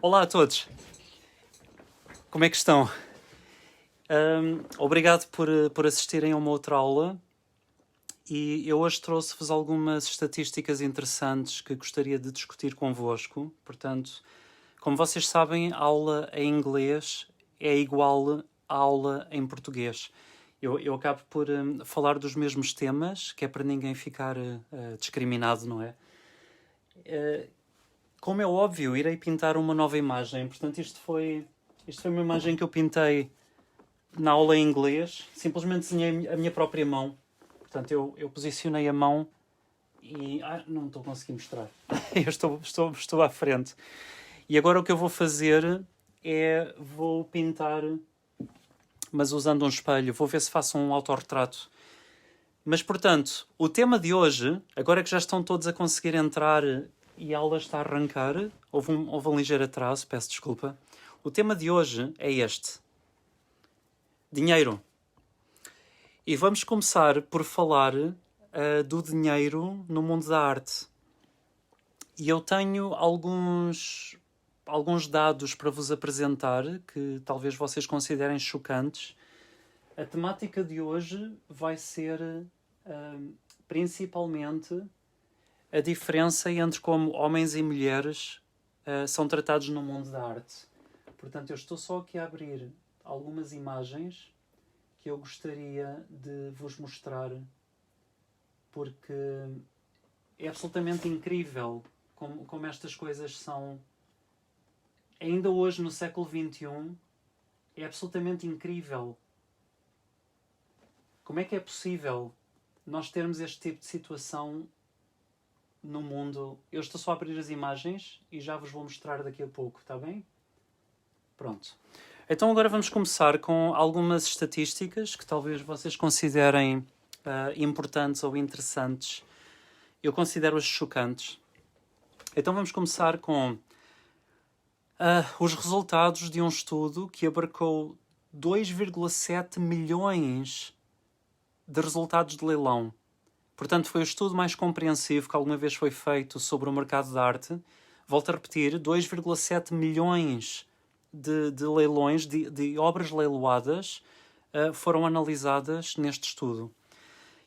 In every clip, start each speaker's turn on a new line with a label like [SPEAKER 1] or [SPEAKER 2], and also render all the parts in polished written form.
[SPEAKER 1] Olá a todos, como é que estão? Obrigado por assistirem a uma outra aula e eu hoje trouxe-vos algumas estatísticas interessantes que gostaria de discutir convosco. Portanto, como vocês sabem, a aula em inglês é igual à aula em português. Eu acabo por falar dos mesmos temas, que é para ninguém ficar discriminado, não é? Como é óbvio, irei pintar uma nova imagem. Portanto, isto foi uma imagem que eu pintei na aula em inglês. Simplesmente desenhei a minha própria mão. Portanto, eu posicionei a mão e... não estou a conseguir mostrar. Eu estou à frente. E agora o que eu vou fazer é... Vou pintar, mas usando um espelho. Vou ver se faço um autorretrato. Mas, portanto, o tema de hoje, agora que já estão todos a conseguir entrar e a aula está a arrancar, houve um ligeiro atraso, peço desculpa. O tema de hoje é este: dinheiro. E vamos começar por falar do dinheiro no mundo da arte. E eu tenho alguns dados para vos apresentar que talvez vocês considerem chocantes. A temática de hoje vai ser principalmente a diferença entre como homens e mulheres são tratados no mundo da arte. Portanto, eu estou só aqui a abrir algumas imagens que eu gostaria de vos mostrar, porque é absolutamente incrível como estas coisas são. Ainda hoje, no século XXI, é absolutamente incrível. Como é que é possível nós termos este tipo de situação no mundo? Eu estou só a abrir as imagens e já vos vou mostrar daqui a pouco, está bem? Pronto. Então agora vamos começar com algumas estatísticas que talvez vocês considerem importantes ou interessantes. Eu considero-as chocantes. Então vamos começar com os resultados de um estudo que abarcou 2,7 milhões de resultados de leilão. Portanto, foi o estudo mais compreensivo que alguma vez foi feito sobre o mercado de arte. Volto a repetir, 2,7 milhões de leilões, de obras leiloadas, foram analisadas neste estudo.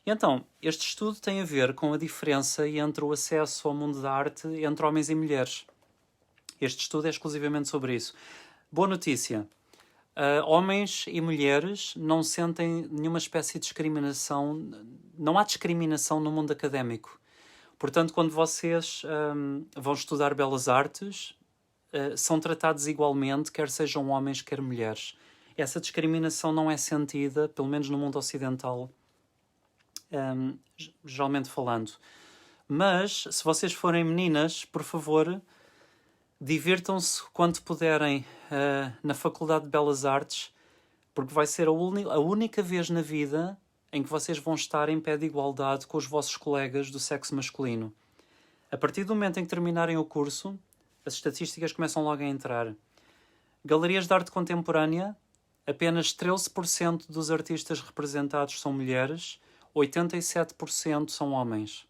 [SPEAKER 1] E então, este estudo tem a ver com a diferença entre o acesso ao mundo da arte entre homens e mulheres. Este estudo é exclusivamente sobre isso. Boa notícia. Homens e mulheres não sentem nenhuma espécie de discriminação. Não há discriminação no mundo académico. Portanto, quando vocês vão estudar belas artes, são tratados igualmente, quer sejam homens, quer mulheres. Essa discriminação não é sentida, pelo menos no mundo ocidental, geralmente falando. Mas, se vocês forem meninas, por favor, divirtam-se quando puderem na Faculdade de Belas Artes, porque vai ser a única vez na vida em que vocês vão estar em pé de igualdade com os vossos colegas do sexo masculino. A partir do momento em que terminarem o curso, as estatísticas começam logo a entrar. Galerias de arte contemporânea, apenas 13% dos artistas representados são mulheres, 87% são homens.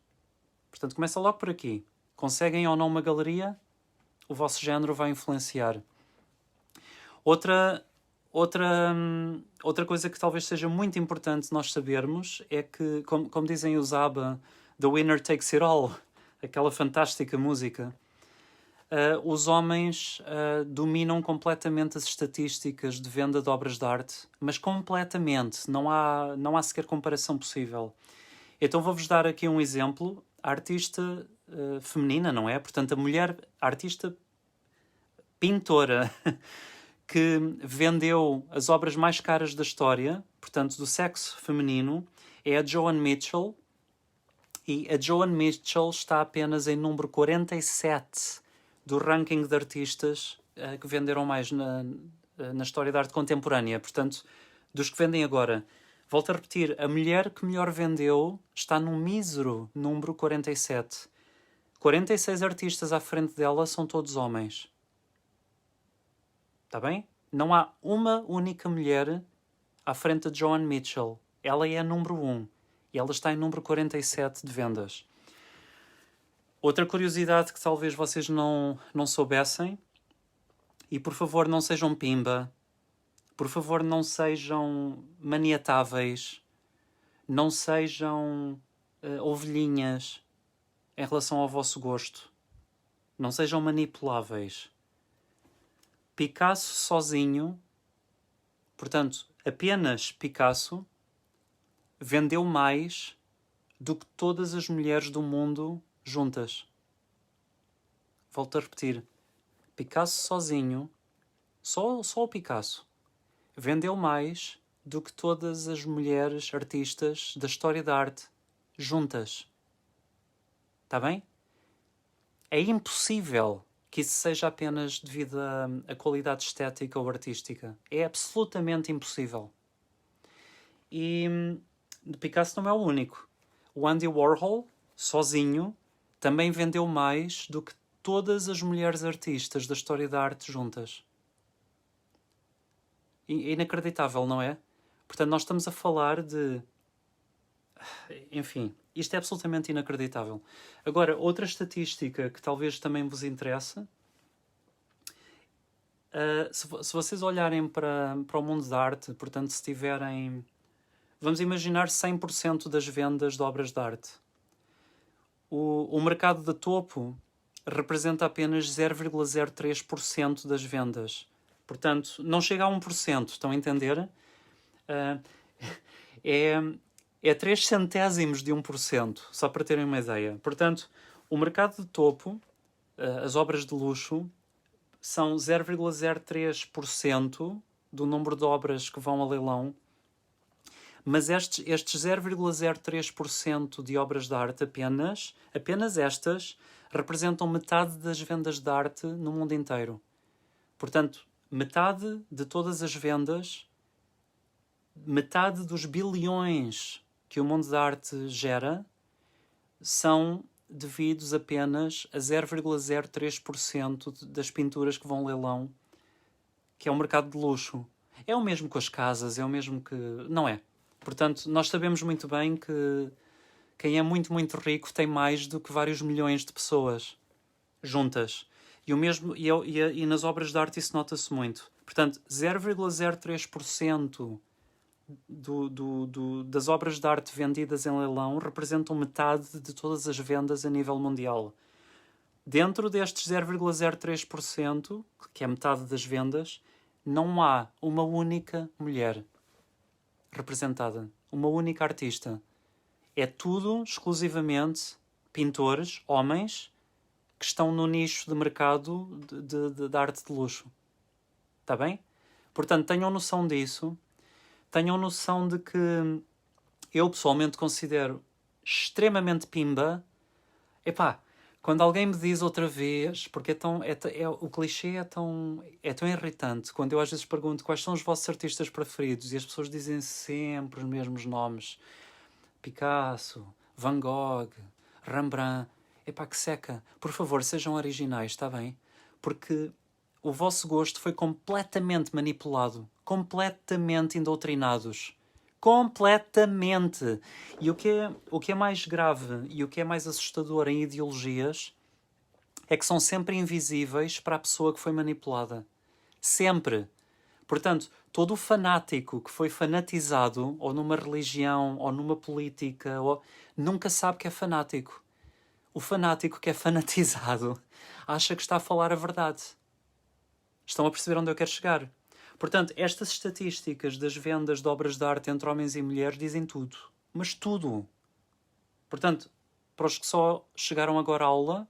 [SPEAKER 1] Portanto, começa logo por aqui. Conseguem ou não uma galeria? O vosso género vai influenciar. Outra coisa que talvez seja muito importante nós sabermos é que, como dizem os ABBA, The Winner Takes It All, aquela fantástica música, os homens dominam completamente as estatísticas de venda de obras de arte, mas completamente, não há sequer comparação possível. Então vou-vos dar aqui um exemplo. A artista feminina, não é? Portanto, a artista pintora que vendeu as obras mais caras da história, portanto, do sexo feminino, é a Joan Mitchell. E a Joan Mitchell está apenas em número 47 do ranking de artistas que venderam mais na história da arte contemporânea. Portanto, dos que vendem agora. Volto a repetir, a mulher que melhor vendeu está num mísero número 47. 46 artistas à frente dela são todos homens. Está bem? Não há uma única mulher à frente de Joan Mitchell. Ela é a número 1 e ela está em número 47 de vendas. Outra curiosidade que talvez vocês não soubessem E por favor, não sejam pimba. Por favor, não sejam maniatáveis. Não sejam ovelhinhas em relação ao vosso gosto. Não sejam manipuláveis. Picasso sozinho, portanto, apenas Picasso, vendeu mais do que todas as mulheres do mundo juntas. Volto a repetir. Picasso sozinho, só o Picasso, vendeu mais do que todas as mulheres artistas da história da arte juntas. Está bem? É impossível que isso seja apenas devido à qualidade estética ou artística. É absolutamente impossível. E Picasso não é o único. O Andy Warhol, sozinho, também vendeu mais do que todas as mulheres artistas da história da arte juntas. Inacreditável, não é? Portanto, nós estamos a falar de... Enfim, isto é absolutamente inacreditável. Agora, outra estatística que talvez também vos interesse... se vocês olharem para o mundo da arte, portanto, se tiverem... Vamos imaginar 100% das vendas de obras de arte. O mercado de topo representa apenas 0,03% das vendas. Portanto, não chega a 1%, estão a entender? É 3 centésimos de 1%, só para terem uma ideia. Portanto, o mercado de topo, as obras de luxo, são 0,03% do número de obras que vão a leilão, mas estes 0,03% de obras de arte apenas estas, representam metade das vendas de arte no mundo inteiro. Portanto, metade de todas as vendas, metade dos bilhões que o mundo da arte gera, são devidos apenas a 0,03% das pinturas que vão ao leilão, que é o mercado de luxo. É o mesmo com as casas, é o mesmo que... Não é. Portanto, nós sabemos muito bem que quem é muito, muito rico tem mais do que vários milhões de pessoas juntas. E, e nas obras de arte isso nota-se muito. Portanto, 0,03% das obras de arte vendidas em leilão representam metade de todas as vendas a nível mundial. Dentro destes 0,03%, que é metade das vendas, não há uma única mulher representada. Uma única artista. É tudo exclusivamente pintores, homens, que estão no nicho de mercado de arte de luxo. Está bem? Portanto, tenham noção disso. Tenham noção de que eu pessoalmente considero extremamente pimba. Epá, quando alguém me diz outra vez, porque o clichê é tão irritante, quando eu às vezes pergunto quais são os vossos artistas preferidos e as pessoas dizem sempre os mesmos nomes. Picasso, Van Gogh, Rembrandt. Epá, que seca. Por favor, sejam originais, está bem? Porque o vosso gosto foi completamente manipulado, completamente indoutrinados. Completamente. E o que é mais grave e o que é mais assustador em ideologias é que são sempre invisíveis para a pessoa que foi manipulada. Sempre. Portanto, todo o fanático que foi fanatizado, ou numa religião, ou numa política, nunca sabe que é fanático. O fanático que é fanatizado acha que está a falar a verdade. Estão a perceber onde eu quero chegar? Portanto, estas estatísticas das vendas de obras de arte entre homens e mulheres dizem tudo. Mas tudo. Portanto, para os que só chegaram agora à aula,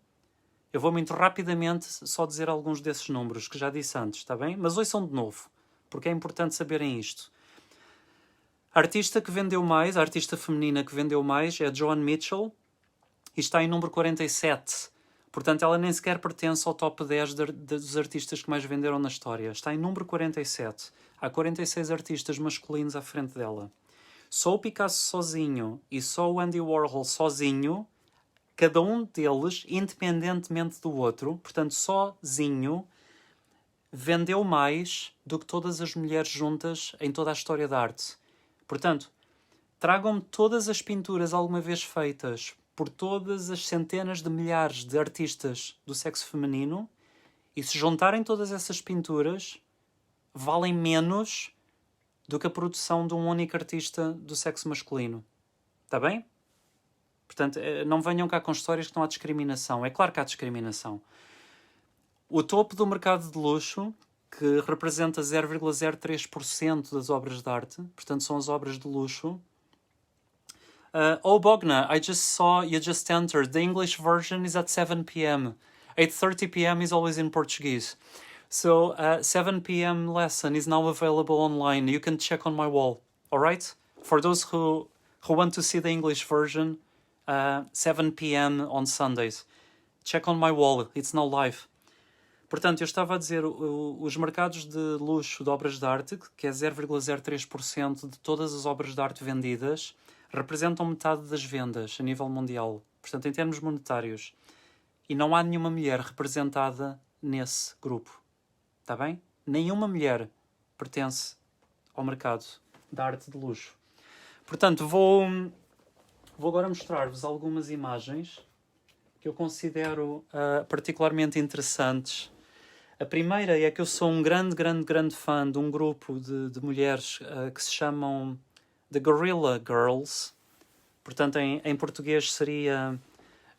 [SPEAKER 1] eu vou muito rapidamente só dizer alguns desses números que já disse antes, está bem? Mas ouçam de novo, porque é importante saberem isto. A artista que vendeu mais, a artista feminina que vendeu mais é Joan Mitchell e está em número 47. Portanto, ela nem sequer pertence ao top 10 dos artistas que mais venderam na história. Está em número 47. Há 46 artistas masculinos à frente dela. Só o Picasso sozinho e só o Andy Warhol sozinho, cada um deles, independentemente do outro, portanto, sozinho, vendeu mais do que todas as mulheres juntas em toda a história da arte. Portanto, tragam-me todas as pinturas alguma vez feitas por todas as centenas de milhares de artistas do sexo feminino E se juntarem todas essas pinturas, valem menos do que a produção de um único artista do sexo masculino. Está bem? Portanto, não venham cá com histórias que não há discriminação. É claro que há discriminação. O topo do mercado de luxo, que representa 0,03% das obras de arte, portanto são as obras de luxo. Oh, Bogna, I just saw you just entered. The English version is at 7 p.m. 8:30 p.m. is always in Portuguese. So 7 p.m. lesson is now available online. You can check on my wall. All right? For those who want to see the English version, 7 p.m. on Sundays. Check on my wall. It's now live. Portanto, eu estava a dizer, os mercados de luxo de obras de arte, que é 0,03% de todas as obras de arte vendidas, representam metade das vendas a nível mundial. Portanto, em termos monetários. E não há nenhuma mulher representada nesse grupo. Está bem? Nenhuma mulher pertence ao mercado da arte de luxo. Portanto, vou agora mostrar-vos algumas imagens que eu considero particularmente interessantes. A primeira é que eu sou um grande fã de um grupo de mulheres que se chamam The Guerrilla Girls. Portanto, em português seria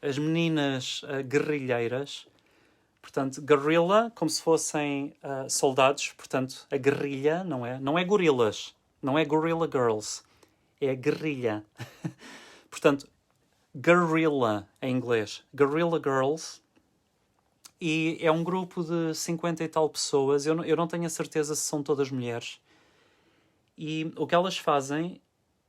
[SPEAKER 1] as meninas guerrilheiras. Portanto, guerrilla, como se fossem soldados. Portanto, a guerrilha, não é gorilas. Não é Guerrilla Girls. É guerrilha. Portanto, guerrilla em inglês. Guerrilla Girls. E é um grupo de 50 e tal pessoas. Eu não tenho a certeza se são todas mulheres. E o que elas fazem...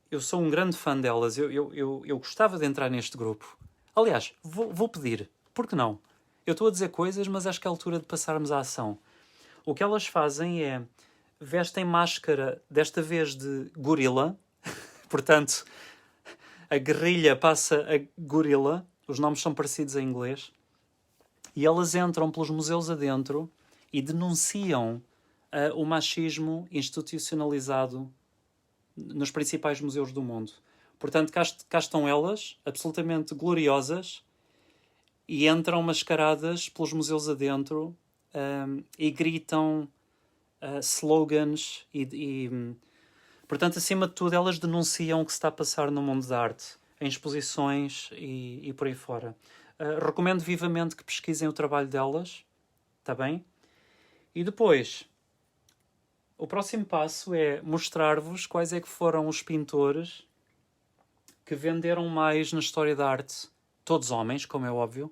[SPEAKER 1] Eu sou um grande fã delas. Eu gostava de entrar neste grupo. Aliás, vou pedir. Por que não? Eu estou a dizer coisas, mas acho que é a altura de passarmos à ação. O que elas fazem é... Vestem máscara, desta vez de gorila. Portanto, a guerrilha passa a gorila. Os nomes são parecidos em inglês. E elas entram pelos museus adentro e denunciam o machismo institucionalizado nos principais museus do mundo. Portanto, cá estão elas, absolutamente gloriosas, e entram mascaradas pelos museus adentro e gritam slogans portanto, acima de tudo, elas denunciam o que se está a passar no mundo da arte, em exposições e por aí fora. Recomendo vivamente que pesquisem o trabalho delas, está bem? E depois, o próximo passo é mostrar-vos quais é que foram os pintores que venderam mais na história da arte. Todos homens, como é óbvio.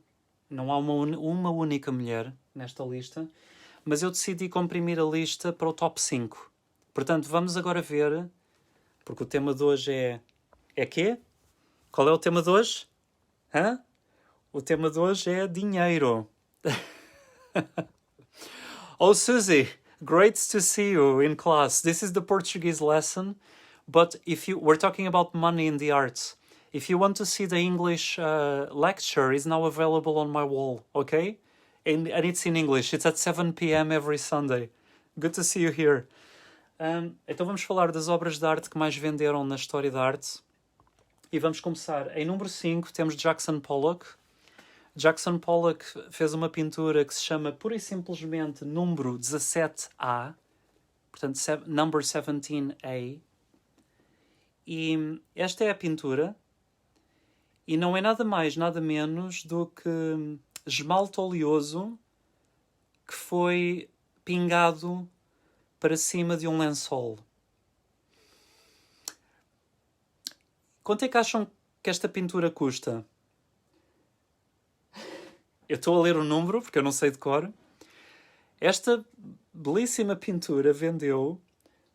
[SPEAKER 1] Não há uma única mulher nesta lista. Mas eu decidi comprimir a lista para o top 5. Portanto, vamos agora ver, porque o tema de hoje é quê? Qual é o tema de hoje? Hã? O tema de hoje é dinheiro. Oh, Suzy, great to see you in class. This is the Portuguese lesson, but we're talking about money in the arts. If you want to see the English lecture, it's now available on my wall, okay? And it's in English. It's at 7 p.m. every Sunday. Good to see you here. Então vamos falar das obras de arte que mais venderam na história da arte. E vamos começar. Em número 5 temos Jackson Pollock. Jackson Pollock fez uma pintura que se chama pura e simplesmente número 17A. Portanto, number 17A. E esta é a pintura. E não é nada mais, nada menos do que esmalte oleoso que foi pingado para cima de um lençol. Quanto é que acham que esta pintura custa? Eu estou a ler o número, porque eu não sei de cor. Esta belíssima pintura vendeu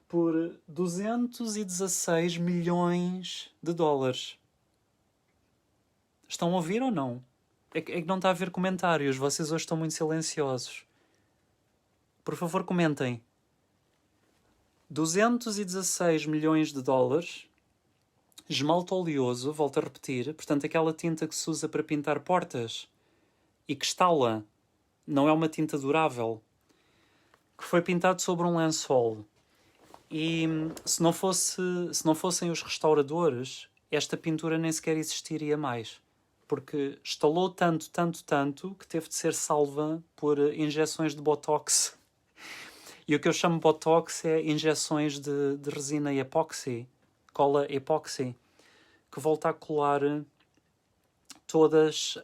[SPEAKER 1] por 216 milhões de dólares. Estão a ouvir ou não? É que não está a haver comentários. Vocês hoje estão muito silenciosos. Por favor, comentem. 216 milhões de dólares. Esmalte oleoso, volto a repetir. Portanto, aquela tinta que se usa para pintar portas e que estala. Não é uma tinta durável. Que foi pintado sobre um lençol. E se não fossem os restauradores, esta pintura nem sequer existiria mais. porque estalou tanto, que teve de ser salva por injeções de Botox. E o que eu chamo Botox é injeções de resina epóxi, cola epóxi, que volta a colar todos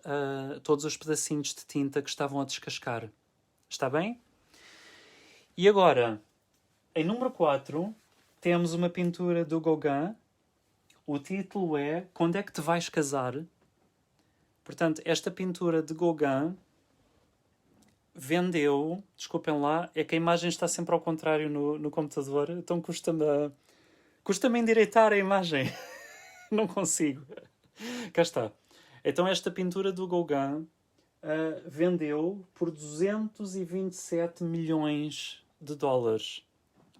[SPEAKER 1] os pedacinhos de tinta que estavam a descascar. Está bem? E agora, em número 4, temos uma pintura do Gauguin. O título é Quando é que te vais casar? Portanto, esta pintura de Gauguin vendeu... Desculpem lá, é que a imagem está sempre ao contrário no computador, então custa-me endireitar a imagem. Não consigo. Cá está. Então esta pintura do Gauguin vendeu por 227 milhões de dólares.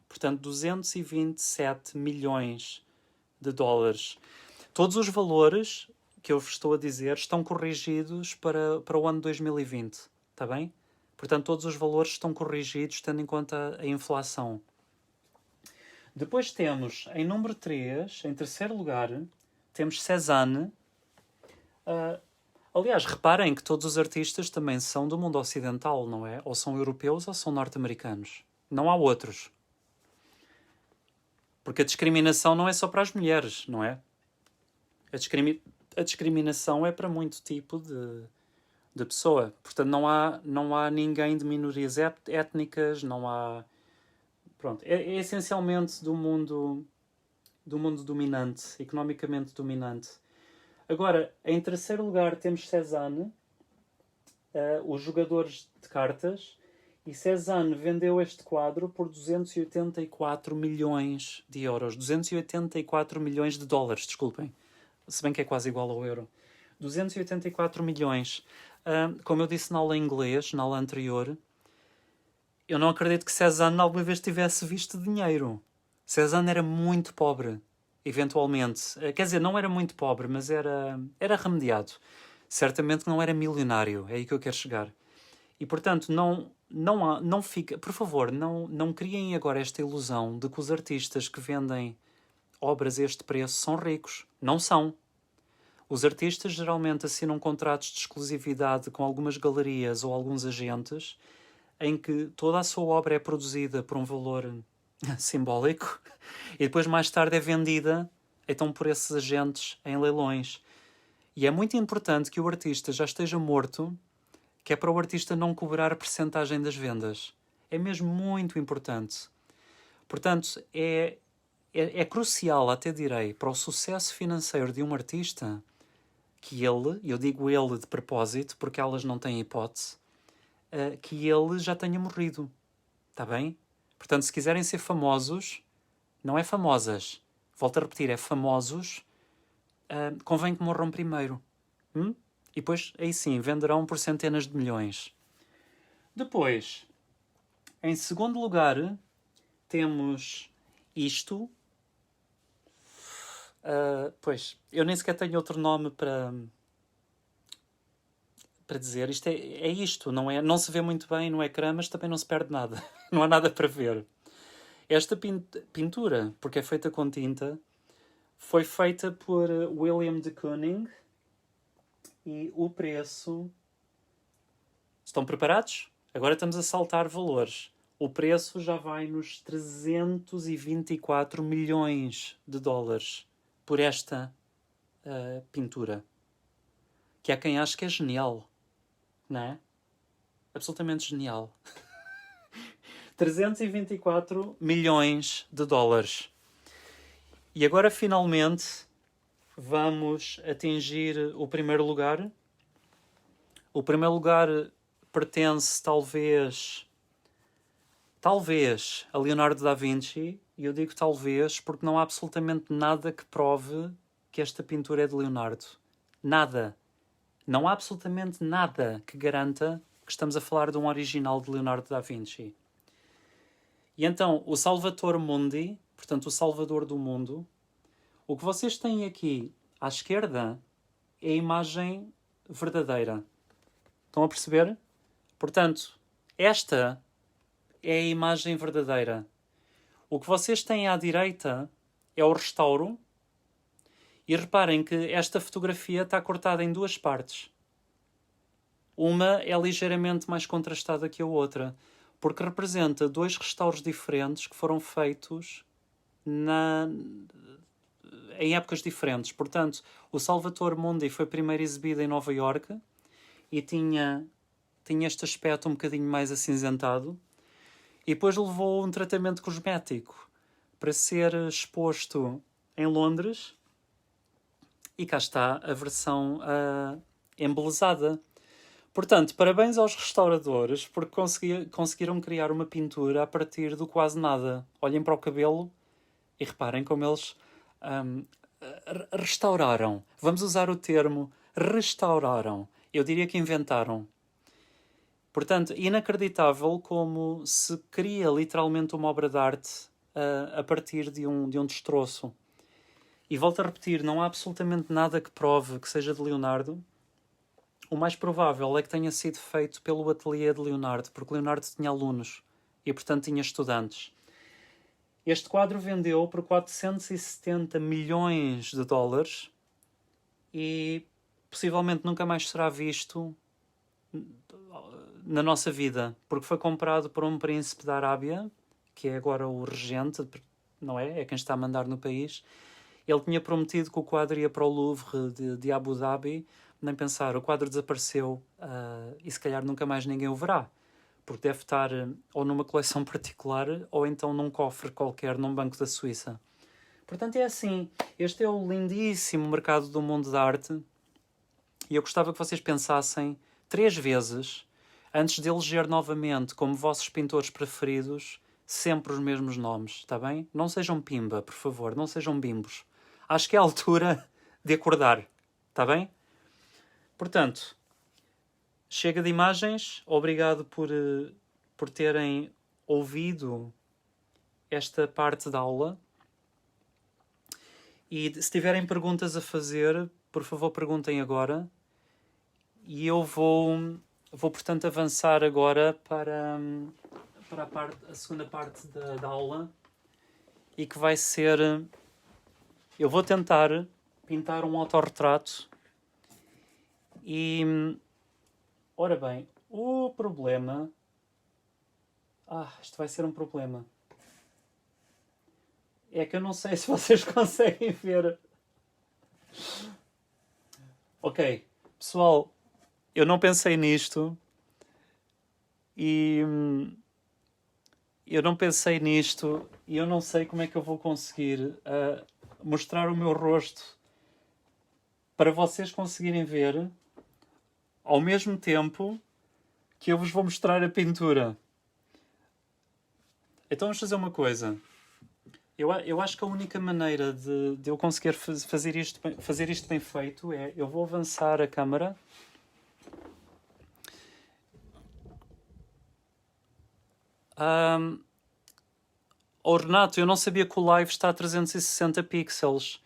[SPEAKER 1] Portanto, 227 milhões de dólares. Todos os valores que eu vos estou a dizer estão corrigidos para o ano 2020. Está bem? Portanto, todos os valores estão corrigidos tendo em conta a inflação. Depois temos, em número 3, em terceiro lugar, temos Cézanne. Aliás, reparem que todos os artistas também são do mundo ocidental, não é? Ou são europeus ou são norte-americanos. Não há outros. Porque a discriminação não é só para as mulheres, não é? A discriminação é para muito tipo de pessoa. Portanto, não há ninguém de minorias étnicas, não há... Pronto, é essencialmente do mundo dominante, economicamente dominante. Agora, em terceiro lugar temos Cézanne, os jogadores de cartas, e Cézanne vendeu este quadro por 284 milhões de euros. 284 milhões de dólares, desculpem. Se bem que é quase igual ao euro. 284 milhões. Como eu disse na aula em inglês, na aula anterior, eu não acredito que Cézanne alguma vez tivesse visto dinheiro. Cézanne era muito pobre, eventualmente. Quer dizer, não era muito pobre, mas era remediado. Certamente não era milionário, é aí que eu quero chegar. E, portanto, não fica... Por favor, não criem agora esta ilusão de que os artistas que vendem obras a este preço são ricos. Não são. Os artistas geralmente assinam contratos de exclusividade com algumas galerias ou alguns agentes em que toda a sua obra é produzida por um valor simbólico e depois mais tarde é vendida então por esses agentes em leilões. E é muito importante que o artista já esteja morto, que é para o artista não cobrar a percentagem das vendas. É mesmo muito importante. Portanto, é crucial, até direi, para o sucesso financeiro de um artista que ele, eu digo ele de propósito, porque elas não têm hipótese, que ele já tenha morrido. Está bem? Portanto, se quiserem ser famosos, não é famosas. Volto a repetir, é famosos, convém que morram primeiro. E depois, aí sim, venderão por centenas de milhões. Depois, em segundo lugar, temos isto. Pois, eu nem sequer tenho outro nome para dizer. Isto é isto, não é? Não se vê muito bem no ecrã, mas também não se perde nada. Não há nada para ver. Esta pintura, porque é feita com tinta, foi feita por William de Kooning e o preço... Estão preparados? Agora estamos a saltar valores. O preço já vai nos 324 milhões de dólares por esta pintura. Que há quem ache que é genial. Não é? Absolutamente genial. 324 milhões de dólares. E agora, finalmente, vamos atingir o primeiro lugar. O primeiro lugar pertence, talvez, a Leonardo da Vinci. E eu digo talvez porque não há absolutamente nada que prove que esta pintura é de Leonardo. Nada. Não há absolutamente nada que garanta que estamos a falar de um original de Leonardo da Vinci. E então, o Salvator Mundi, portanto, o Salvador do Mundo, o que vocês têm aqui à esquerda é a imagem verdadeira. Estão a perceber? Portanto, esta é a imagem verdadeira. O que vocês têm à direita é o restauro E reparem que esta fotografia está cortada em duas partes. Uma é ligeiramente mais contrastada que a outra, porque representa dois restauros diferentes que foram feitos em épocas diferentes. Portanto, o Salvator Mundi foi primeiro exibido em Nova Iorque e tinha este aspecto um bocadinho mais acinzentado, e depois levou um tratamento cosmético para ser exposto em Londres, e cá está a versão embelezada. Portanto, parabéns aos restauradores porque conseguiram criar uma pintura a partir do quase nada. Olhem para o cabelo e reparem como eles restauraram. Vamos usar o termo restauraram. Eu diria que inventaram. Portanto, inacreditável como se cria literalmente uma obra de arte a partir de um destroço. E volto a repetir, não há absolutamente nada que prove que seja de Leonardo. O mais provável é que tenha sido feito pelo ateliê de Leonardo, porque Leonardo tinha alunos e, portanto, tinha estudantes. Este quadro vendeu por 470 milhões de dólares e possivelmente nunca mais será visto na nossa vida, porque foi comprado por um príncipe da Arábia, que é agora o regente, não é? É quem está a mandar no país. Ele tinha prometido que o quadro ia para o Louvre de Abu Dhabi. Nem pensar, o quadro desapareceu e se calhar nunca mais ninguém o verá, porque deve estar ou numa coleção particular ou então num cofre qualquer num banco da Suíça. Portanto, é assim, este é o lindíssimo mercado do mundo da arte e eu gostava que vocês pensassem 3 vezes antes de eleger novamente como vossos pintores preferidos sempre os mesmos nomes, está bem? Não sejam pimba, por favor, não sejam bimbos. Acho que é a altura de acordar, está bem? Portanto, chega de imagens. Obrigado por terem ouvido esta parte da aula. E se tiverem perguntas a fazer, por favor, perguntem agora. E eu vou portanto, avançar agora para a segunda parte da aula. E que vai ser... Eu vou tentar pintar um autorretrato. E, ora bem, o problema... isto vai ser um problema. É que eu não sei se vocês conseguem ver. Ok, pessoal, eu não pensei nisto. E eu não sei como é que eu vou conseguir mostrar o meu rosto para vocês conseguirem ver ao mesmo tempo que eu vos vou mostrar a pintura. Então vamos fazer uma coisa. Eu acho que a única maneira de eu conseguir fazer isto bem feito é... Eu vou avançar a câmera. Renato, eu não sabia que o live está a 360 pixels.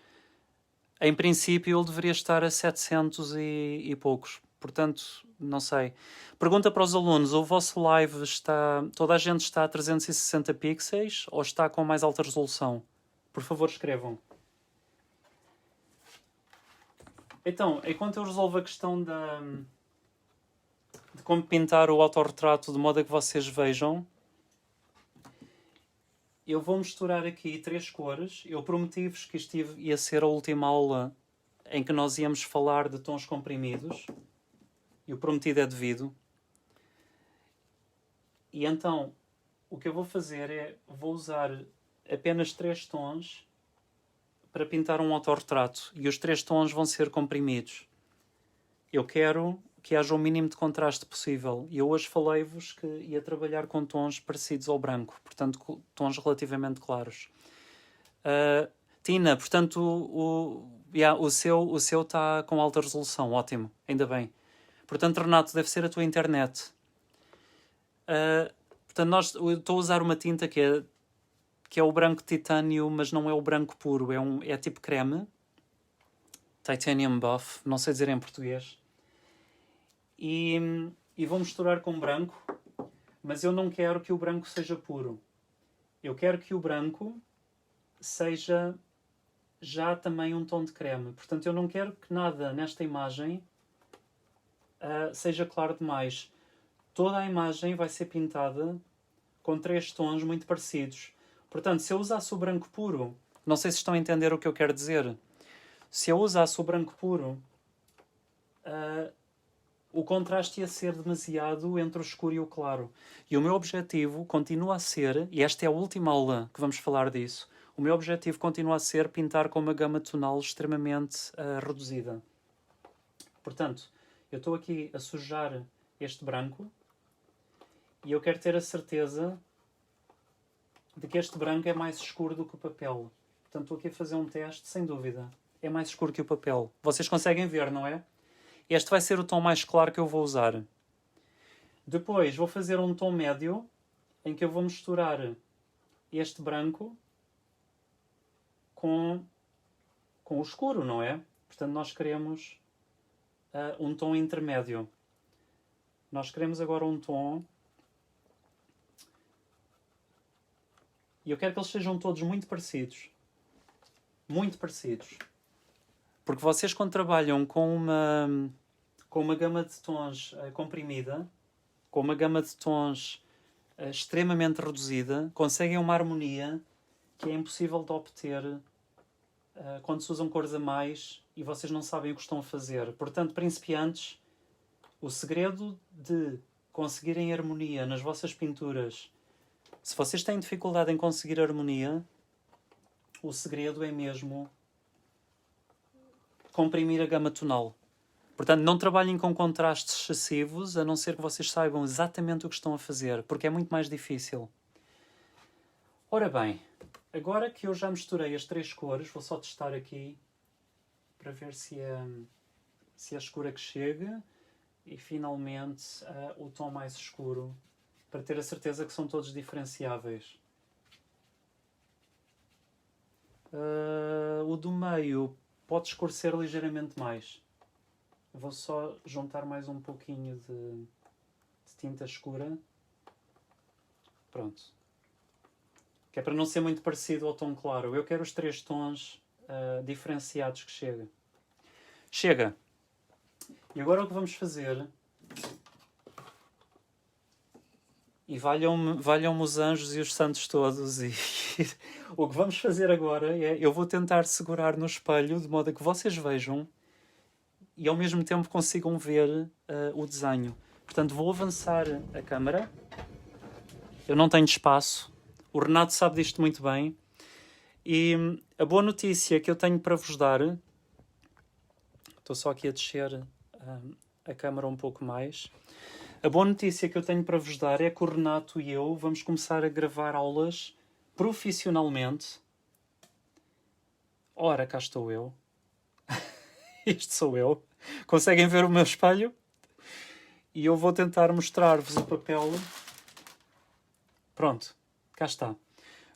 [SPEAKER 1] Em princípio ele deveria estar a 700 e poucos. Portanto, não sei. Pergunta para os alunos, o vosso live está... Toda a gente está a 360 pixels ou está com mais alta resolução? Por favor, escrevam. Então, enquanto eu resolvo a questão de como pintar o autorretrato de modo a que vocês vejam, eu vou misturar aqui 3 cores. Eu prometi-vos que isto ia ser a última aula em que nós íamos falar de tons comprimidos. E o prometido é devido. E então, o que eu vou fazer é... Vou usar apenas 3 tons para pintar um autorretrato. E os 3 tons vão ser comprimidos. Eu quero que haja o mínimo de contraste possível. E eu hoje falei-vos que ia trabalhar com tons parecidos ao branco. Portanto, tons relativamente claros. Tina, portanto, o seu está com alta resolução. Ótimo, ainda bem. Portanto, Renato, deve ser a tua internet. Portanto, eu estou a usar uma tinta que é o branco titânio, mas não é o branco puro. É tipo creme. Titanium Buff. Não sei dizer em português. E vou misturar com branco. Mas eu não quero que o branco seja puro. Eu quero que o branco seja já também um tom de creme. Portanto, eu não quero que nada nesta imagem seja claro demais. Toda a imagem vai ser pintada com 3 tons muito parecidos. Portanto, se eu usasse o branco puro, não sei se estão a entender o que eu quero dizer. Se eu usasse o branco puro, o contraste ia ser demasiado entre o escuro e o claro. E o meu objetivo continua a ser, e esta é a última aula que vamos falar disso, o meu objetivo continua a ser pintar com uma gama tonal extremamente reduzida. Portanto, eu estou aqui a sujar este branco e eu quero ter a certeza de que este branco é mais escuro do que o papel. Portanto, estou aqui a fazer um teste, sem dúvida. É mais escuro que o papel. Vocês conseguem ver, não é? Este vai ser o tom mais claro que eu vou usar. Depois vou fazer um tom médio, em que eu vou misturar este branco com o escuro, não é? Portanto, nós queremos um tom intermédio. Nós queremos agora um tom... E eu quero que eles sejam todos muito parecidos. Muito parecidos. Porque vocês, quando trabalham com uma gama de tons comprimida, com uma gama de tons extremamente reduzida, conseguem uma harmonia que é impossível de obter quando se usam cores a mais e vocês não sabem o que estão a fazer. Portanto, principiantes, o segredo de conseguirem harmonia nas vossas pinturas, se vocês têm dificuldade em conseguir harmonia, o segredo é mesmo comprimir a gama tonal. Portanto, não trabalhem com contrastes excessivos, a não ser que vocês saibam exatamente o que estão a fazer, porque é muito mais difícil. Ora bem, agora que eu já misturei as 3 cores, vou só testar aqui para ver se é escura que chega e finalmente o tom mais escuro, para ter a certeza que são todos diferenciáveis. O do meio pode escurecer ligeiramente mais. Vou só juntar mais um pouquinho de tinta escura. Pronto. Que é para não ser muito parecido ao tom claro. Eu quero os 3 tons diferenciados que chega. Chega! E agora o que vamos fazer... E valham-me os anjos e os santos todos. E o que vamos fazer agora é... Eu vou tentar segurar no espelho de modo a que vocês vejam e ao mesmo tempo consigam ver o desenho. Portanto, vou avançar a câmera. Eu não tenho espaço. O Renato sabe disto muito bem. E a boa notícia que eu tenho para vos dar... Estou só aqui a descer a câmera um pouco mais... A boa notícia que eu tenho para vos dar é que o Renato e eu vamos começar a gravar aulas profissionalmente. Ora, cá estou eu. Isto sou eu. Conseguem ver o meu espelho? E eu vou tentar mostrar-vos o papel. Pronto, cá está.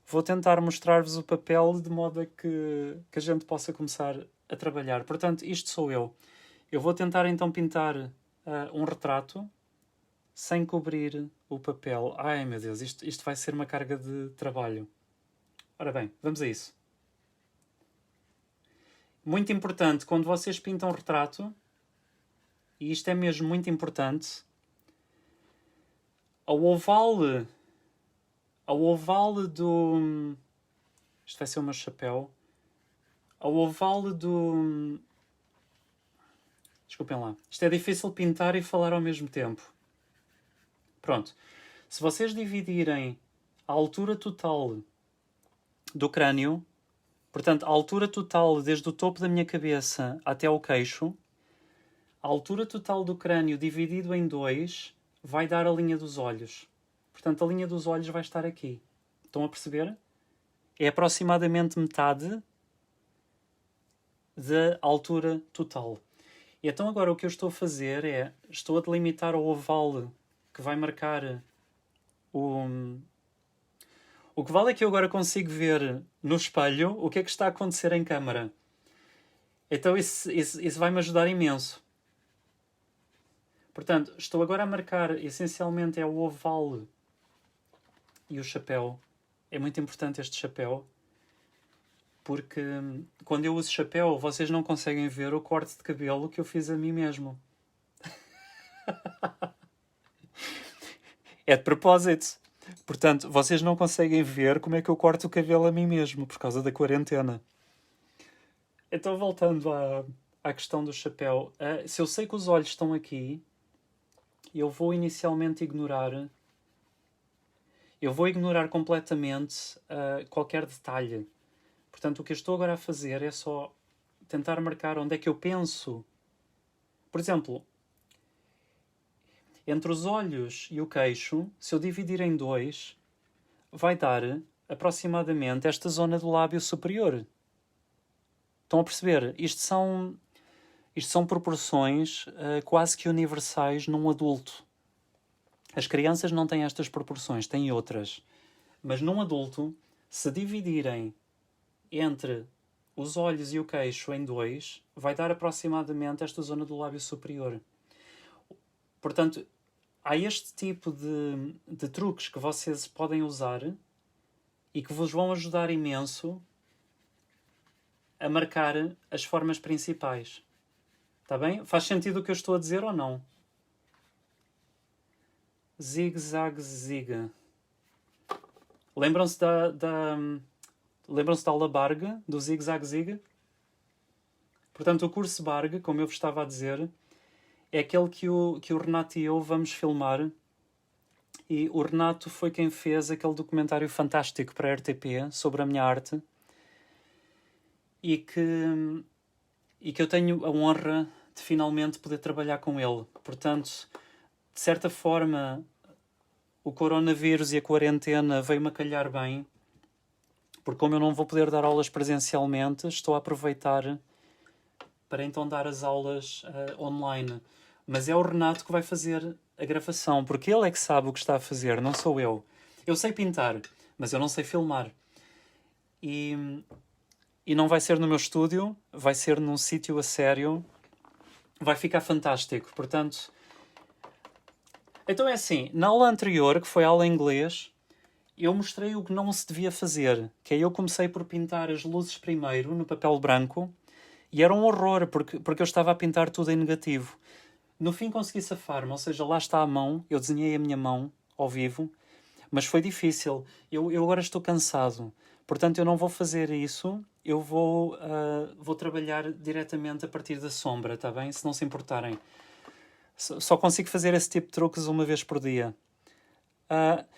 [SPEAKER 1] Vou tentar mostrar-vos o papel de modo a que a gente possa começar a trabalhar. Portanto, isto sou eu. Eu vou tentar então pintar um retrato sem cobrir o papel. Ai, meu Deus, isto vai ser uma carga de trabalho. Ora bem, vamos a isso. Muito importante, quando vocês pintam retrato, e isto é mesmo muito importante, ao oval do... Isto vai ser o meu chapéu. Ao oval do... Desculpem lá. Isto é difícil pintar e falar ao mesmo tempo. Pronto. Se vocês dividirem a altura total do crânio, portanto, a altura total desde o topo da minha cabeça até ao queixo, a altura total do crânio dividido em 2 vai dar a linha dos olhos. Portanto, a linha dos olhos vai estar aqui. Estão a perceber? É aproximadamente metade da altura total. E então agora o que eu estou a fazer é... Estou a delimitar o oval que vai marcar o que vale é que eu agora consigo ver no espelho o que é que está a acontecer em câmara. Então isso vai-me ajudar imenso. Portanto, estou agora a marcar, essencialmente é o oval e o chapéu. É muito importante este chapéu. porque quando eu uso chapéu, vocês não conseguem ver o corte de cabelo que eu fiz a mim mesmo. É de propósito. Portanto, vocês não conseguem ver como é que eu corto o cabelo a mim mesmo, por causa da quarentena. Então, voltando à questão do chapéu. Se eu sei que os olhos estão aqui, eu vou inicialmente ignorar... Eu vou ignorar completamente qualquer detalhe. Portanto, o que eu estou agora a fazer é só tentar marcar onde é que eu penso. Por exemplo, entre os olhos e o queixo, se eu dividir em dois, vai dar aproximadamente esta zona do lábio superior. Estão a perceber? Isto são proporções quase que universais num adulto. As crianças não têm estas proporções, têm outras. Mas num adulto, se dividirem entre os olhos e o queixo em dois, vai dar aproximadamente esta zona do lábio superior. Portanto, há este tipo de truques que vocês podem usar e que vos vão ajudar imenso a marcar as formas principais. Está bem? Faz sentido o que eu estou a dizer ou não? Zig-zag, ziga. Lembram-se Lembram-se da aula Barg, do Zig-Zag Ziga? Portanto, o curso Barg, como eu vos estava a dizer, é aquele que o Renato e eu vamos filmar. E o Renato foi quem fez aquele documentário fantástico para a RTP sobre a minha arte. E que eu tenho a honra de finalmente poder trabalhar com ele. Portanto, de certa forma, o coronavírus e a quarentena veio-me a calhar bem. Porque como eu não vou poder dar aulas presencialmente, estou a aproveitar para então dar as aulas online. Mas é o Renato que vai fazer a gravação, porque ele é que sabe o que está a fazer, não sou eu. Eu sei pintar, mas eu não sei filmar. E não vai ser no meu estúdio, vai ser num sítio a sério. Vai ficar fantástico. Portanto, então é assim, na aula anterior, que foi a aula em inglês, eu mostrei o que não se devia fazer, que é eu comecei por pintar as luzes primeiro no papel branco e era um horror, porque eu estava a pintar tudo em negativo. No fim consegui safar-me, ou seja, lá está a mão, eu desenhei a minha mão ao vivo, mas foi difícil. Eu agora estou cansado, portanto eu não vou fazer isso, eu vou trabalhar diretamente a partir da sombra, está bem? Se não se importarem. Só consigo fazer esse tipo de truques uma vez por dia.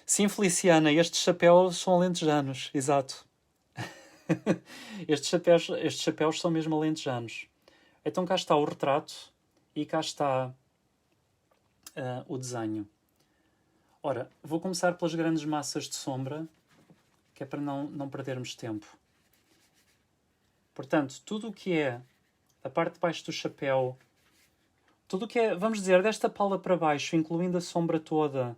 [SPEAKER 1] Sim, Feliciana, estes chapéus são alentejanos, exato. Estes chapéus são mesmo alentejanos. Então cá está o retrato e cá está o desenho. Ora, vou começar pelas grandes massas de sombra, que é para não perdermos tempo. Portanto, tudo o que é a parte de baixo do chapéu, tudo o que é, vamos dizer, desta pala para baixo, incluindo a sombra toda,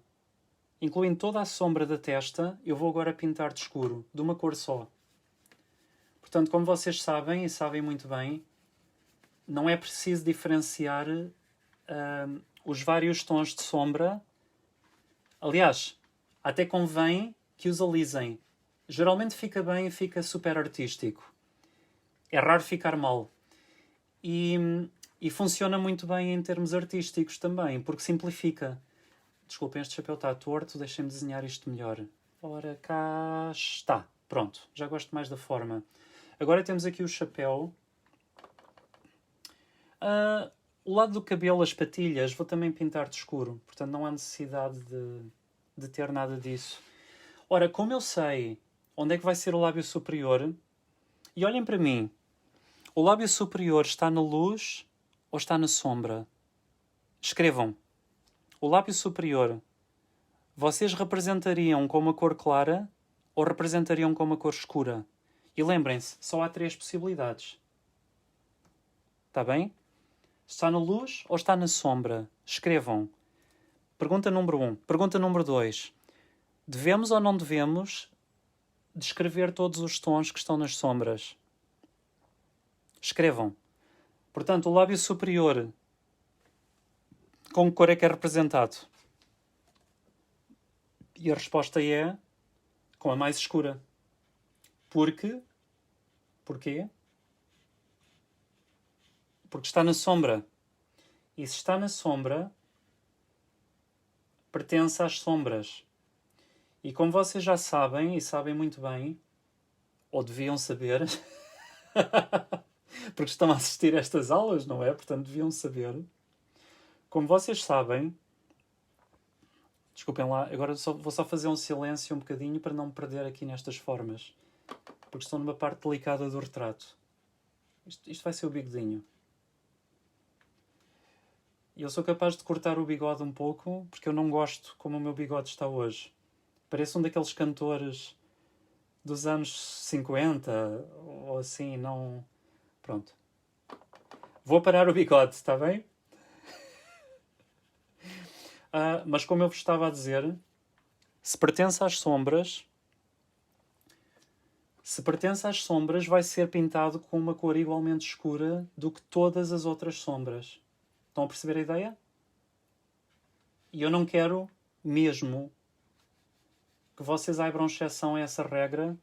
[SPEAKER 1] incluindo toda a sombra da testa, eu vou agora pintar de escuro, de uma cor só. Portanto, como vocês sabem, e sabem muito bem, não é preciso diferenciar os vários tons de sombra. Aliás, até convém que os alisem. Geralmente fica bem e fica super artístico. É raro ficar mal. E funciona muito bem em termos artísticos também, porque simplifica. Desculpem, este chapéu está torto, deixem-me desenhar isto melhor. Ora, cá está. Pronto, já gosto mais da forma. Agora temos aqui o chapéu. O lado do cabelo, as patilhas, vou também pintar de escuro. Portanto, não há necessidade de ter nada disso. Ora, como eu sei onde é que vai ser o lábio superior, e olhem para mim, o lábio superior está na luz ou está na sombra? Escrevam. O lábio superior, vocês representariam com uma cor clara ou representariam com uma cor escura? E lembrem-se, só há 3 possibilidades. Está bem? Está na luz ou está na sombra? Escrevam. Pergunta número 1. Pergunta número 2. Devemos ou não devemos descrever todos os tons que estão nas sombras? Escrevam. Portanto, o lábio superior, com que cor é que é representado? E a resposta é com a mais escura. Porque Porquê? Porque está na sombra. E se está na sombra, pertence às sombras. E como vocês já sabem, e sabem muito bem, ou deviam saber, porque estão a assistir a estas aulas, não é? Portanto, deviam saber. Como vocês sabem, desculpem lá, agora vou só fazer um silêncio um bocadinho para não me perder aqui nestas formas, porque estou numa parte delicada do retrato. Isto vai ser o bigodinho. E eu sou capaz de cortar o bigode um pouco, porque eu não gosto como o meu bigode está hoje. Parece um daqueles cantores dos anos 50, ou assim, não... Pronto. Vou parar o bigode, está bem? Mas como eu vos estava a dizer, se pertence às sombras, vai ser pintado com uma cor igualmente escura do que todas as outras sombras. Estão a perceber a ideia? E eu não quero mesmo que vocês abram exceção a essa regra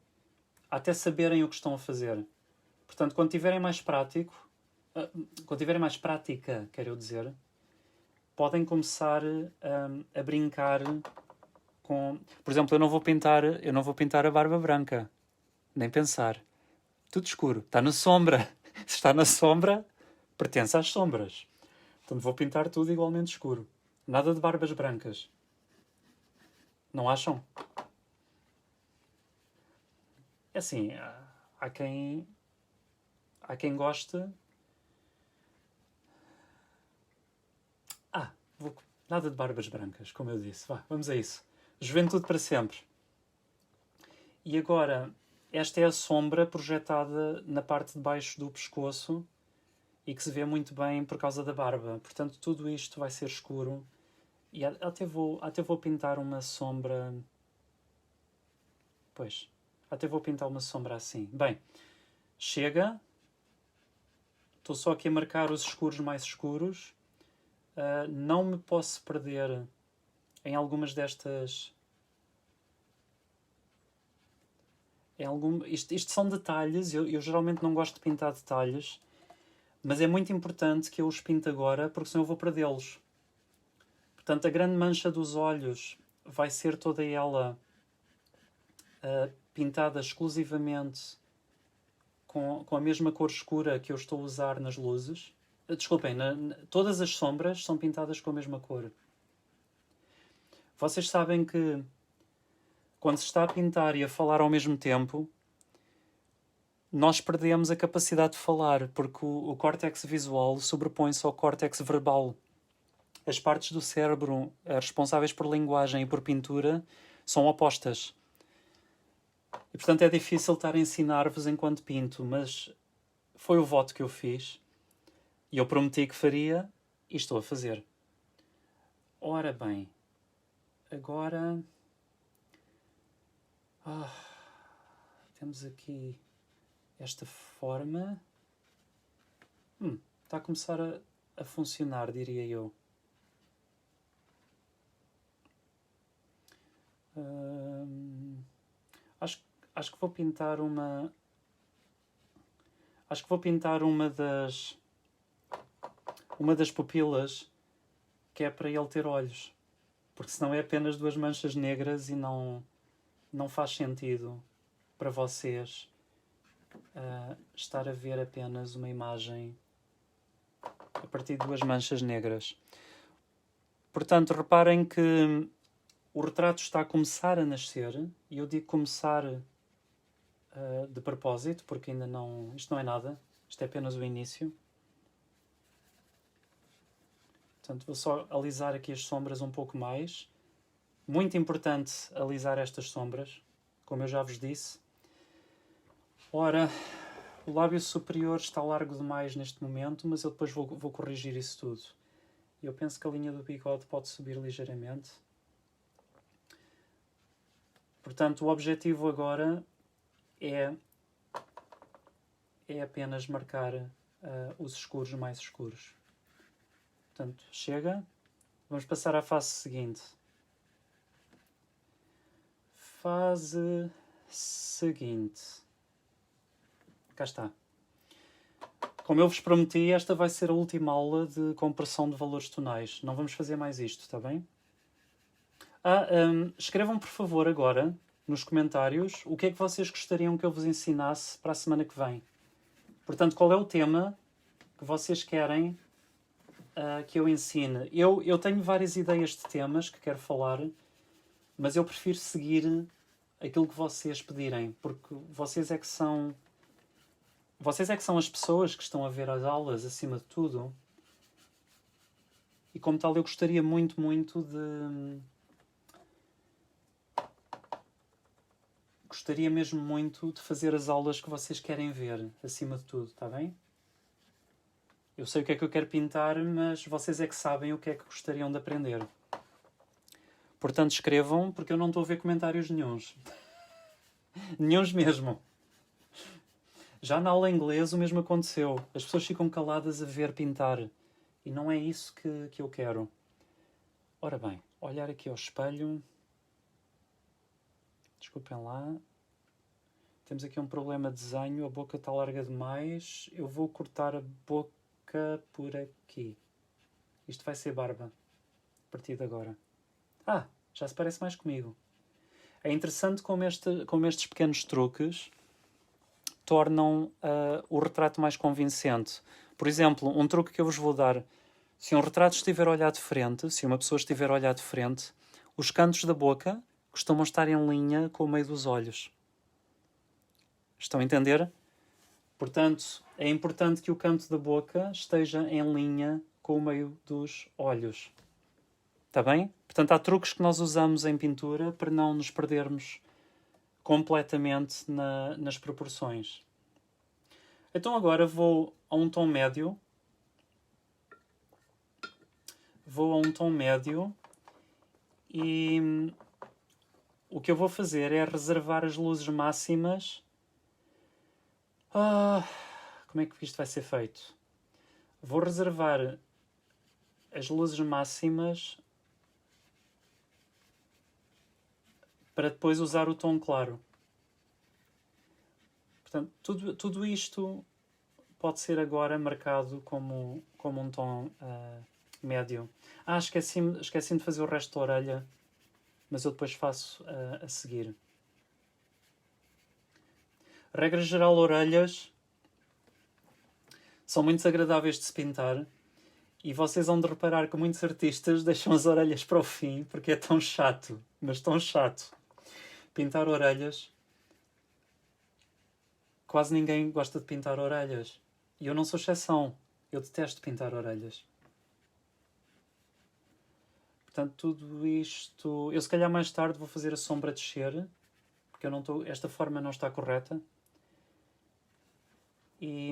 [SPEAKER 1] até saberem o que estão a fazer. Portanto, quando tiverem mais prática, quero dizer, podem começar a brincar com... Por exemplo, eu não vou pintar a barba branca. Nem pensar. Tudo escuro. Está na sombra. Se está na sombra, pertence às sombras. Portanto, vou pintar tudo igualmente escuro. Nada de barbas brancas. Não acham? É assim, há quem goste... Nada de barbas brancas, como eu disse. Vamos a isso. Juventude para sempre. E agora, esta é a sombra projetada na parte de baixo do pescoço e que se vê muito bem por causa da barba. Portanto, tudo isto vai ser escuro. E até vou pintar uma sombra... Pois, até vou pintar uma sombra assim. Bem, chega. Estou só aqui a marcar os escuros mais escuros. Não me posso perder em algumas destas... Isto são detalhes. Eu geralmente não gosto de pintar detalhes, mas é muito importante que eu os pinte agora, porque senão eu vou perdê-los. Portanto, a grande mancha dos olhos vai ser toda ela pintada exclusivamente com a mesma cor escura que eu estou a usar nas luzes. Desculpem, todas as sombras são pintadas com a mesma cor. Vocês sabem que quando se está a pintar e a falar ao mesmo tempo, nós perdemos a capacidade de falar, porque o córtex visual sobrepõe-se ao córtex verbal. As partes do cérebro responsáveis por linguagem e por pintura são opostas. E, portanto, é difícil estar a ensinar-vos enquanto pinto, mas foi o voto que eu fiz. E eu prometi que faria e estou a fazer. Ora bem, agora... temos aqui esta forma. Está a começar a funcionar, diria eu. Acho que vou pintar uma... Acho que vou pintar uma das pupilas, que é para ele ter olhos. Porque senão é apenas duas manchas negras e não faz sentido para vocês estar a ver apenas uma imagem a partir de duas manchas negras. Portanto, reparem que o retrato está a começar a nascer, e eu digo começar de propósito, porque ainda não... Isto não é nada, isto é apenas o início. Portanto, vou só alisar aqui as sombras um pouco mais. Muito importante alisar estas sombras, como eu já vos disse. Ora, o lábio superior está largo demais neste momento, mas eu depois vou corrigir isso tudo. Eu penso que a linha do bigode pode subir ligeiramente. Portanto, o objetivo agora é apenas marcar os escuros mais escuros. Portanto, chega. Vamos passar à fase seguinte. Fase seguinte. cá está. Como eu vos prometi, esta vai ser a última aula de compressão de valores tonais. Não vamos fazer mais isto, está bem? Escrevam, por favor, agora, nos comentários, o que é que vocês gostariam que eu vos ensinasse para a semana que vem. Portanto, qual é o tema que vocês querem que eu ensine? Eu tenho várias ideias de temas que quero falar, mas eu prefiro seguir aquilo que vocês pedirem, porque vocês é que são as pessoas que estão a ver as aulas, acima de tudo. E como tal, eu gostaria muito, muito de... Gostaria mesmo muito de fazer as aulas que vocês querem ver, acima de tudo, está bem? Eu sei o que é que eu quero pintar, mas vocês é que sabem o que é que gostariam de aprender. Portanto, escrevam, porque eu não estou a ver comentários nenhuns. Nenhuns mesmo. Já na aula em inglês o mesmo aconteceu. As pessoas ficam caladas a ver pintar. E não é isso que eu quero. Ora bem, olhar aqui ao espelho. Desculpem lá. Temos aqui um problema de desenho. A boca está larga demais. Eu vou cortar a boca por aqui. Isto vai ser barba. A partir de agora. Já se parece mais comigo. É interessante como estes pequenos truques tornam o retrato mais convincente. Por exemplo, um truque que eu vos vou dar. Se um retrato estiver a olhar de frente, se uma pessoa estiver a olhar de frente, os cantos da boca costumam estar em linha com o meio dos olhos. Estão a entender? Portanto, é importante que o canto da boca esteja em linha com o meio dos olhos. Está bem? Portanto, há truques que nós usamos em pintura para não nos perdermos completamente nas proporções. Então agora vou a um tom médio. E o que eu vou fazer é reservar as luzes máximas. Como é que isto vai ser feito? Vou reservar as luzes máximas para depois usar o tom claro. Portanto, tudo isto pode ser agora marcado como um tom médio. Esqueci-me de fazer o resto da orelha, mas eu depois faço a seguir. Regra geral, orelhas são muito desagradáveis de se pintar e vocês vão de reparar que muitos artistas deixam as orelhas para o fim porque é tão chato, mas tão chato. Pintar orelhas... Quase ninguém gosta de pintar orelhas. E eu não sou exceção. Eu detesto pintar orelhas. Portanto, tudo isto... Eu se calhar mais tarde vou fazer a sombra descer, porque eu não estou... Esta forma não está correta. E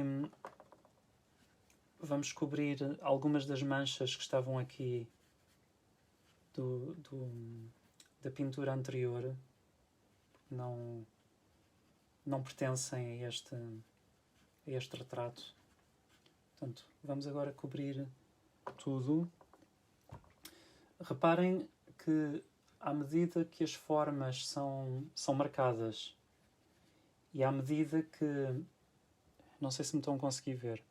[SPEAKER 1] vamos cobrir algumas das manchas que estavam aqui da pintura anterior. Não pertencem a este retrato. Portanto, vamos agora cobrir tudo. Reparem que, à medida que as formas são marcadas e à medida que... Não sei se me estão a conseguir ver.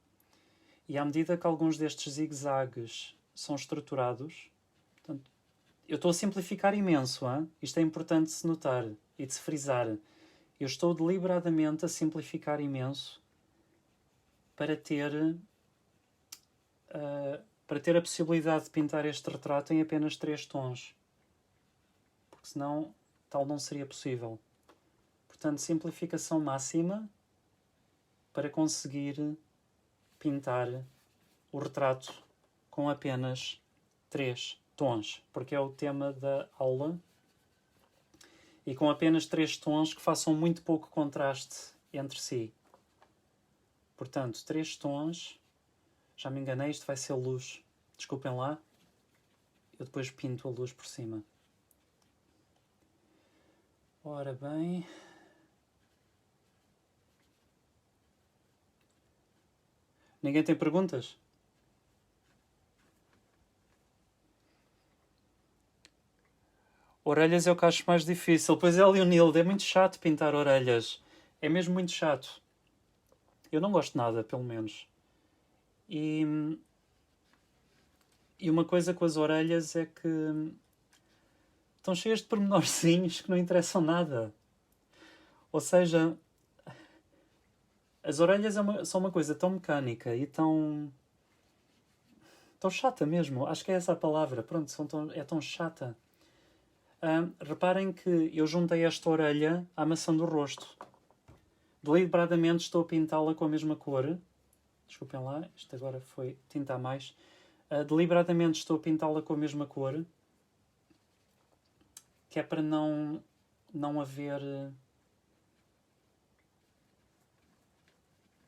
[SPEAKER 1] E à medida que alguns destes zigue-zagues são estruturados... Portanto, eu estou a simplificar imenso, hein? Isto é importante de se notar e de se frisar. Eu estou deliberadamente a simplificar imenso para ter a possibilidade de pintar este retrato em apenas 3 tons. Porque senão tal não seria possível. Portanto, simplificação máxima para conseguir pintar o retrato com apenas 3 tons. Porque é o tema da aula. E com apenas 3 tons que façam muito pouco contraste entre si. Portanto, 3 tons. Já me enganei, isto vai ser luz. Desculpem lá. Eu depois pinto a luz por cima. Ora bem. Ninguém tem perguntas? Orelhas é o que acho mais difícil. Pois é, Leonildo, é muito chato pintar orelhas. É mesmo muito chato. Eu não gosto nada, pelo menos. E uma coisa com as orelhas é que estão cheias de pormenorzinhos que não interessam nada. Ou seja, as orelhas são uma coisa tão mecânica e tão chata mesmo. Acho que é essa a palavra. Pronto, é tão chata. Reparem que eu juntei esta orelha à maçã do rosto. Deliberadamente estou a pintá-la com a mesma cor. Desculpem lá, isto agora foi tinta a mais. Deliberadamente estou a pintá-la com a mesma cor, que é para não haver...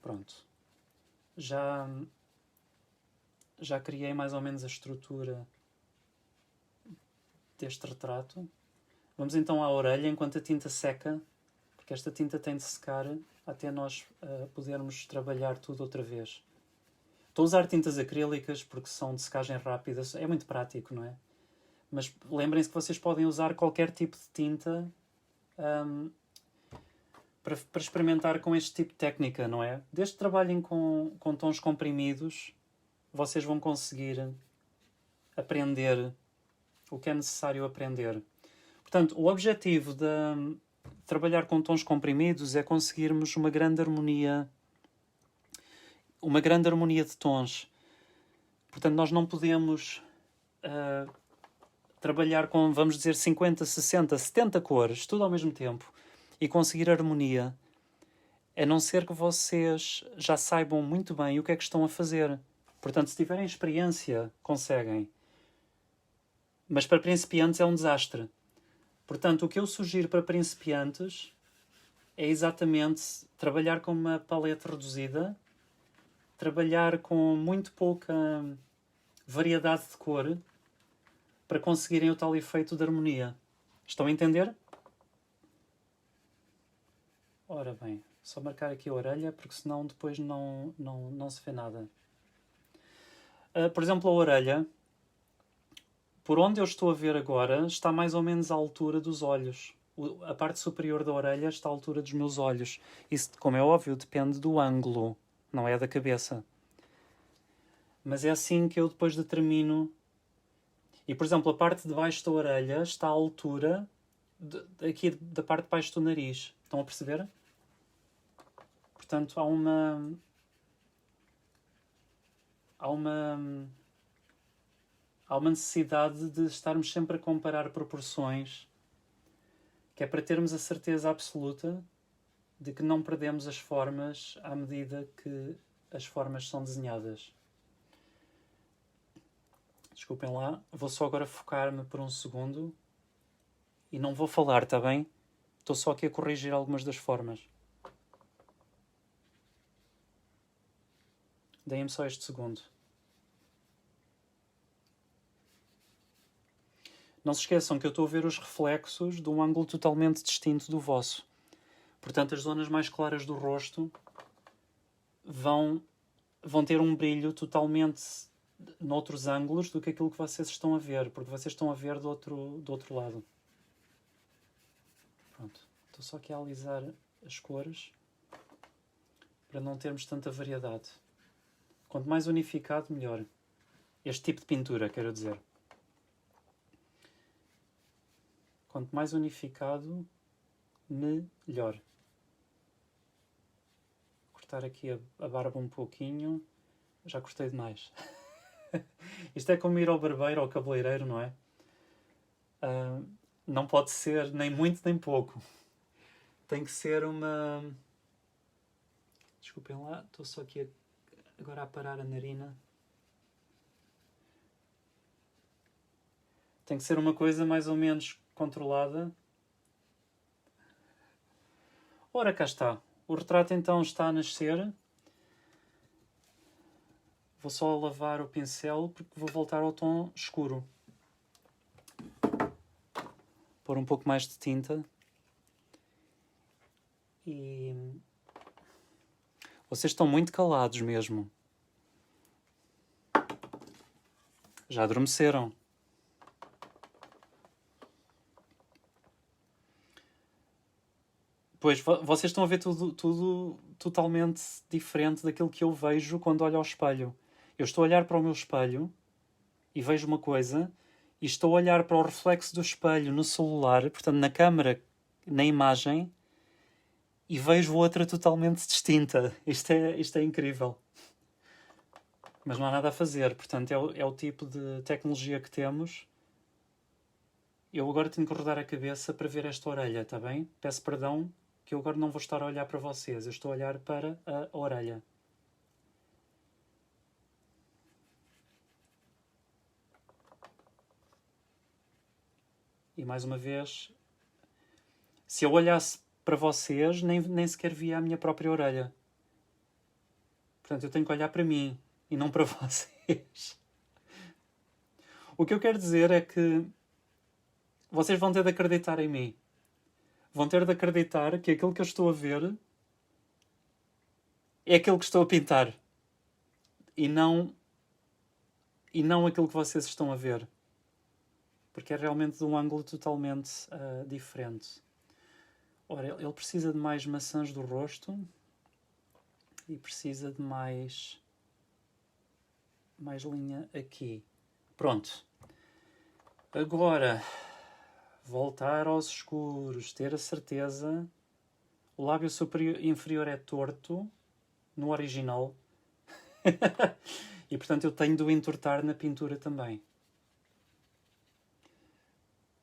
[SPEAKER 1] Pronto. Já criei mais ou menos a estrutura deste retrato. Vamos então à orelha enquanto a tinta seca, porque esta tinta tem de secar até nós podermos trabalhar tudo outra vez. Estou a usar tintas acrílicas porque são de secagem rápida, é muito prático, não é? Mas lembrem-se que vocês podem usar qualquer tipo de tinta para experimentar com este tipo de técnica, não é? Desde que trabalhem com tons comprimidos, vocês vão conseguir aprender o que é necessário aprender. Portanto, o objetivo de trabalhar com tons comprimidos é conseguirmos uma grande harmonia de tons. Portanto, nós não podemos trabalhar com, vamos dizer, 50, 60, 70 cores, tudo ao mesmo tempo, e conseguir harmonia, a não ser que vocês já saibam muito bem o que é que estão a fazer. Portanto, se tiverem experiência, conseguem. Mas para principiantes é um desastre. Portanto, o que eu sugiro para principiantes é exatamente trabalhar com uma paleta reduzida, trabalhar com muito pouca variedade de cor para conseguirem o tal efeito de harmonia. Estão a entender? Ora bem, só marcar aqui a orelha, porque senão depois não se vê nada. Por exemplo, a orelha, por onde eu estou a ver agora, está mais ou menos à altura dos olhos. A parte superior da orelha está à altura dos meus olhos. Isso, como é óbvio, depende do ângulo, não é da cabeça. Mas é assim que eu depois determino. E, por exemplo, a parte de baixo da orelha está à altura aqui da parte de baixo do nariz. Estão a perceber? Portanto, há uma necessidade de estarmos sempre a comparar proporções, que é para termos a certeza absoluta de que não perdemos as formas à medida que as formas são desenhadas. Desculpem lá, vou só agora focar-me por um segundo e não vou falar, está bem? Estou só aqui a corrigir algumas das formas. Deem-me só este segundo. Não se esqueçam que eu estou a ver os reflexos de um ângulo totalmente distinto do vosso. Portanto, as zonas mais claras do rosto vão ter um brilho totalmente noutros ângulos do que aquilo que vocês estão a ver, porque vocês estão a ver do outro lado. Pronto. Estou só aqui a alisar as cores para não termos tanta variedade. Quanto mais unificado, melhor. Este tipo de pintura, quero dizer. Quanto mais unificado, melhor. Vou cortar aqui a barba um pouquinho. Já cortei demais. Isto é como ir ao barbeiro ou ao cabeleireiro, não é? Não pode ser nem muito nem pouco. Tem que ser uma... Desculpem lá, estou só aqui agora a parar a narina. Tem que ser uma coisa mais ou menos controlada. Ora, cá está. O retrato então está a nascer. Vou só lavar o pincel porque vou voltar ao tom escuro. Pôr um pouco mais de tinta. E... Vocês estão muito calados mesmo. Já adormeceram. Pois, vocês estão a ver tudo totalmente diferente daquilo que eu vejo quando olho ao espelho. Eu estou a olhar para o meu espelho e vejo uma coisa, e estou a olhar para o reflexo do espelho no celular, portanto, na câmara, na imagem, e vejo outra totalmente distinta. Isto é incrível. Mas não há nada a fazer. Portanto, é o tipo de tecnologia que temos. Eu agora tenho que rodar a cabeça para ver esta orelha, está bem? Peço perdão que eu agora não vou estar a olhar para vocês. Eu estou a olhar para a orelha. E mais uma vez, se eu olhasse para vocês, nem sequer via a minha própria orelha. Portanto, eu tenho que olhar para mim e não para vocês. O que eu quero dizer é que vocês vão ter de acreditar em mim. Vão ter de acreditar que aquilo que eu estou a ver é aquilo que estou a pintar. E não aquilo que vocês estão a ver. Porque é realmente de um ângulo totalmente diferente. Ora, ele precisa de mais maçãs do rosto e precisa de mais linha aqui. Pronto. Agora, voltar aos escuros, ter a certeza. O lábio inferior é torto no original. E portanto eu tenho de o entortar na pintura também.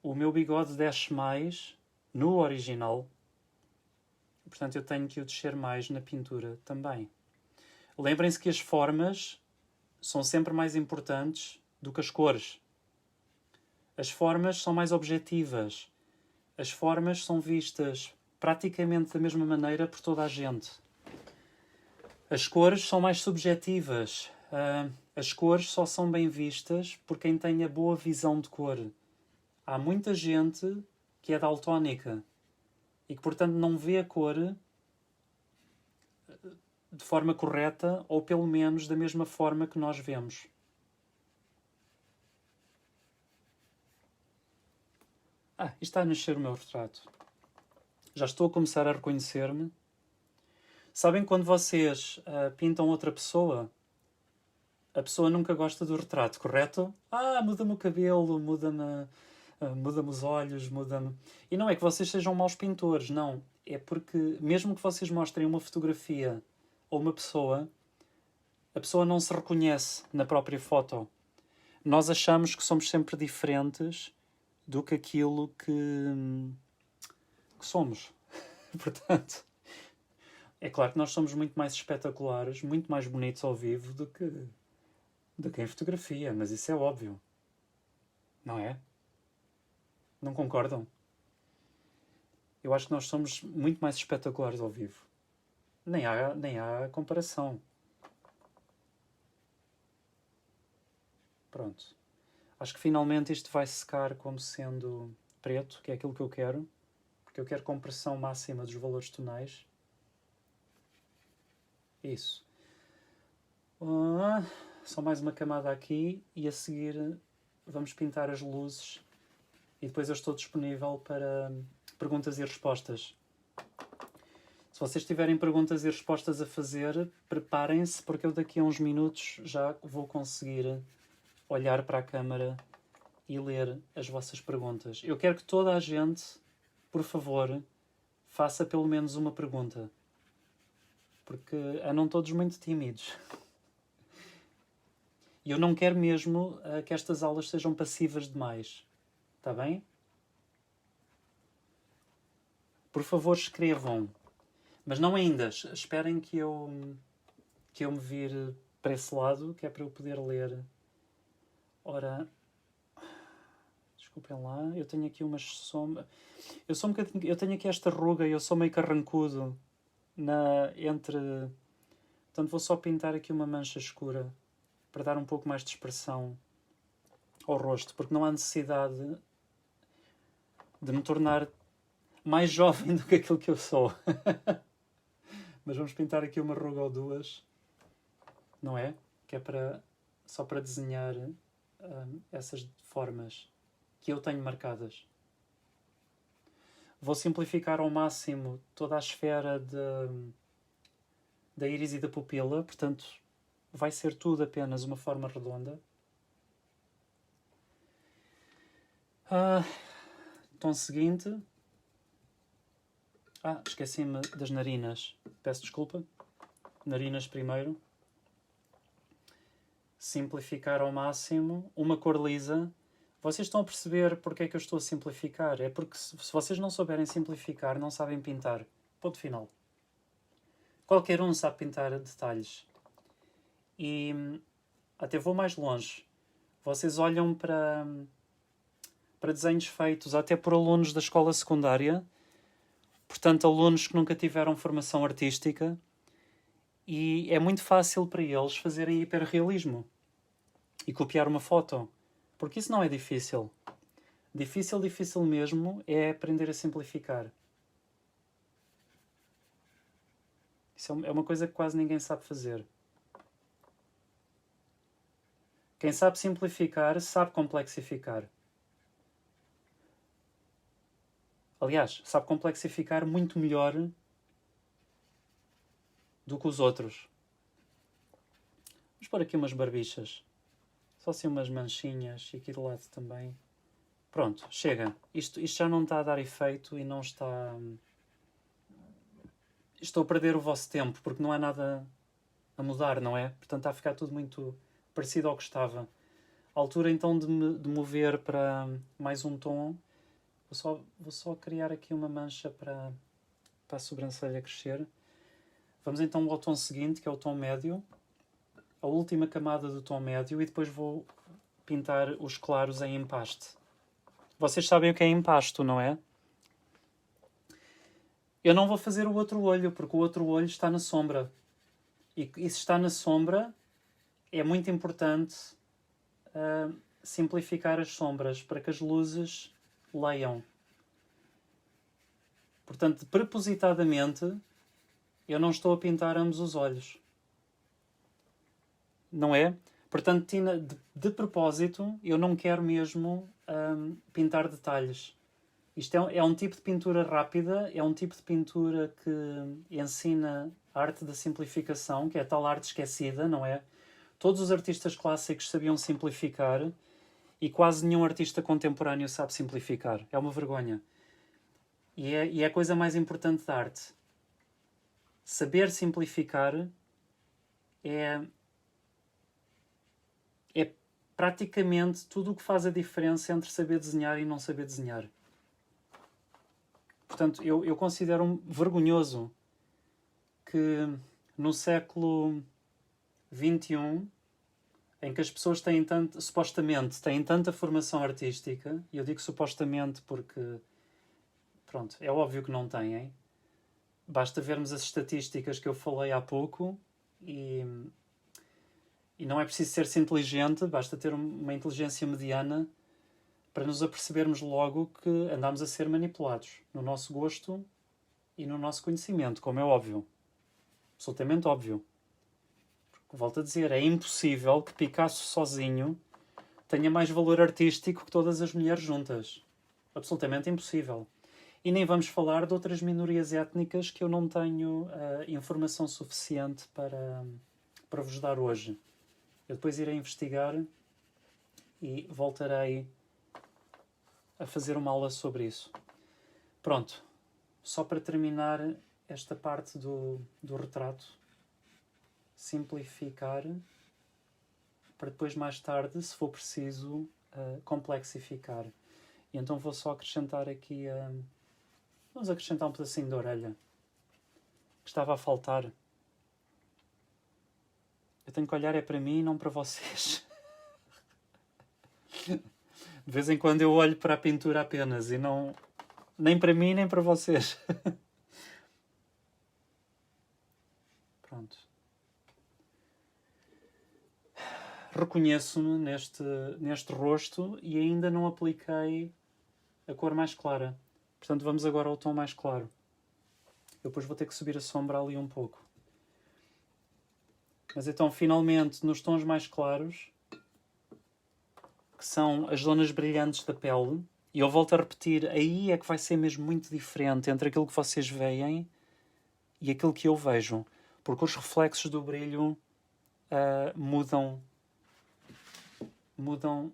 [SPEAKER 1] O meu bigode desce mais no original. Portanto eu tenho que o descer mais na pintura também. Lembrem-se que as formas são sempre mais importantes do que as cores. As formas são mais objetivas. As formas são vistas praticamente da mesma maneira por toda a gente. As cores são mais subjetivas. As cores só são bem vistas por quem tem a boa visão de cor. Há muita gente que é daltónica e que, portanto, não vê a cor de forma correta ou, pelo menos, da mesma forma que nós vemos. Está a nascer o meu retrato. Já estou a começar a reconhecer-me. Sabem quando vocês pintam outra pessoa? A pessoa nunca gosta do retrato, correto? Muda-me o cabelo, muda-me os olhos, muda-me... E não é que vocês sejam maus pintores, não. É porque, mesmo que vocês mostrem uma fotografia ou uma pessoa, a pessoa não se reconhece na própria foto. Nós achamos que somos sempre diferentes do que aquilo que somos. Portanto, é claro que nós somos muito mais espetaculares, muito mais bonitos ao vivo do que em fotografia, mas isso é óbvio. Não é? Não concordam? Eu acho que nós somos muito mais espetaculares ao vivo. Nem há comparação. Pronto. Acho que finalmente isto vai secar como sendo preto, que é aquilo que eu quero. Porque eu quero compressão máxima dos valores tonais. Isso. Só mais uma camada aqui e a seguir vamos pintar as luzes e depois eu estou disponível para perguntas e respostas. Se vocês tiverem perguntas e respostas a fazer, preparem-se porque eu daqui a uns minutos já vou conseguir olhar para a câmara e ler as vossas perguntas. Eu quero que toda a gente, por favor, faça pelo menos uma pergunta. Porque andam todos muito tímidos. E eu não quero mesmo que estas aulas sejam passivas demais. Está bem? Por favor, escrevam. Mas não ainda. Esperem que eu me vire para esse lado, que é para eu poder ler. Ora... Desculpem lá. Eu tenho aqui umas sombras... Eu tenho aqui esta ruga e eu sou meio carrancudo. Entre... Portanto, vou só pintar aqui uma mancha escura para dar um pouco mais de expressão ao rosto, porque não há necessidade de me tornar mais jovem do que aquilo que eu sou. Mas vamos pintar aqui uma ruga ou duas, não é? Que é só para desenhar essas formas que eu tenho marcadas. Vou simplificar ao máximo toda a esfera da íris e da pupila, portanto, vai ser tudo apenas uma forma redonda. Tom seguinte. Esqueci-me das narinas. Peço desculpa. Narinas primeiro. Simplificar ao máximo. Uma cor lisa. Vocês estão a perceber porque é que eu estou a simplificar? É porque se vocês não souberem simplificar, não sabem pintar. Ponto final. Qualquer um sabe pintar detalhes. E até vou mais longe. Vocês olham para desenhos feitos até por alunos da escola secundária, portanto, alunos que nunca tiveram formação artística, e é muito fácil para eles fazerem hiperrealismo e copiar uma foto, porque isso não é difícil. Difícil mesmo é aprender a simplificar. Isso é uma coisa que quase ninguém sabe fazer. Quem sabe simplificar, sabe complexificar. Aliás, sabe complexificar muito melhor do que os outros. Vamos pôr aqui umas barbichas. Só assim umas manchinhas e aqui do lado também. Pronto, chega. Isto já não está a dar efeito e não está... Estou a perder o vosso tempo porque não há nada a mudar, não é? Portanto, está a ficar tudo muito parecido ao que estava. A altura então de mover para mais um tom. Vou só criar aqui uma mancha para a sobrancelha crescer. Vamos então ao tom seguinte, que é o tom médio. A última camada do tom médio, e depois vou pintar os claros em empaste. Vocês sabem o que é empasto, não é? Eu não vou fazer o outro olho, porque o outro olho está na sombra. E se está na sombra, é muito importante simplificar as sombras para que as luzes leiam. Portanto, propositadamente, eu não estou a pintar ambos os olhos. Não é? Portanto, Tina, de propósito, eu não quero mesmo pintar detalhes. Isto é um tipo de pintura rápida, é um tipo de pintura que ensina a arte da simplificação, que é a tal arte esquecida, não é? Todos os artistas clássicos sabiam simplificar e quase nenhum artista contemporâneo sabe simplificar. É uma vergonha. E é a coisa mais importante da arte. Saber simplificar é praticamente tudo o que faz a diferença entre saber desenhar e não saber desenhar. Portanto, eu considero vergonhoso que no século XXI, em que as pessoas supostamente têm tanta formação artística, e eu digo supostamente porque, pronto, é óbvio que não têm. Basta vermos as estatísticas que eu falei há pouco e não é preciso ser-se inteligente, basta ter uma inteligência mediana para nos apercebermos logo que andamos a ser manipulados no nosso gosto e no nosso conhecimento, como é óbvio. Absolutamente óbvio. Porque, volto a dizer, é impossível que Picasso sozinho tenha mais valor artístico que todas as mulheres juntas. Absolutamente impossível. E nem vamos falar de outras minorias étnicas que eu não tenho informação suficiente para vos dar hoje. Eu depois irei investigar e voltarei a fazer uma aula sobre isso. Pronto. Só para terminar esta parte do retrato. Simplificar para depois, mais tarde, se for preciso, complexificar. E então vou só acrescentar aqui... Vamos acrescentar um pedacinho de orelha. Que estava a faltar. Eu tenho que olhar para mim e não para vocês. De vez em quando eu olho para a pintura apenas e não... Nem para mim, nem para vocês. Pronto. Reconheço-me neste rosto e ainda não apliquei a cor mais clara. Portanto, vamos agora ao tom mais claro. Eu depois vou ter que subir a sombra ali um pouco. Mas então, finalmente, nos tons mais claros, que são as zonas brilhantes da pele E eu volto a repetir, aí é que vai ser mesmo muito diferente entre aquilo que vocês veem e aquilo que eu vejo. Porque os reflexos do brilho mudam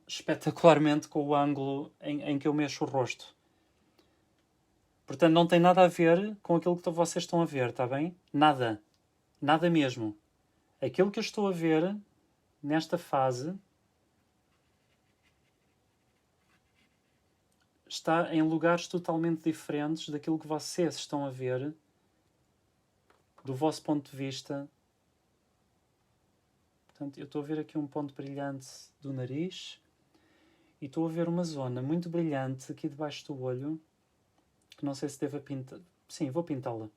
[SPEAKER 1] espetacularmente com o ângulo em que eu mexo o rosto. Portanto, não tem nada a ver com aquilo que vocês estão a ver, está bem? Nada. Nada mesmo. Aquilo que eu estou a ver nesta fase está em lugares totalmente diferentes daquilo que vocês estão a ver do vosso ponto de vista. Portanto, eu estou a ver aqui um ponto brilhante do nariz e estou a ver uma zona muito brilhante aqui debaixo do olho, que não sei se devo pintar. Sim, vou pintá-la.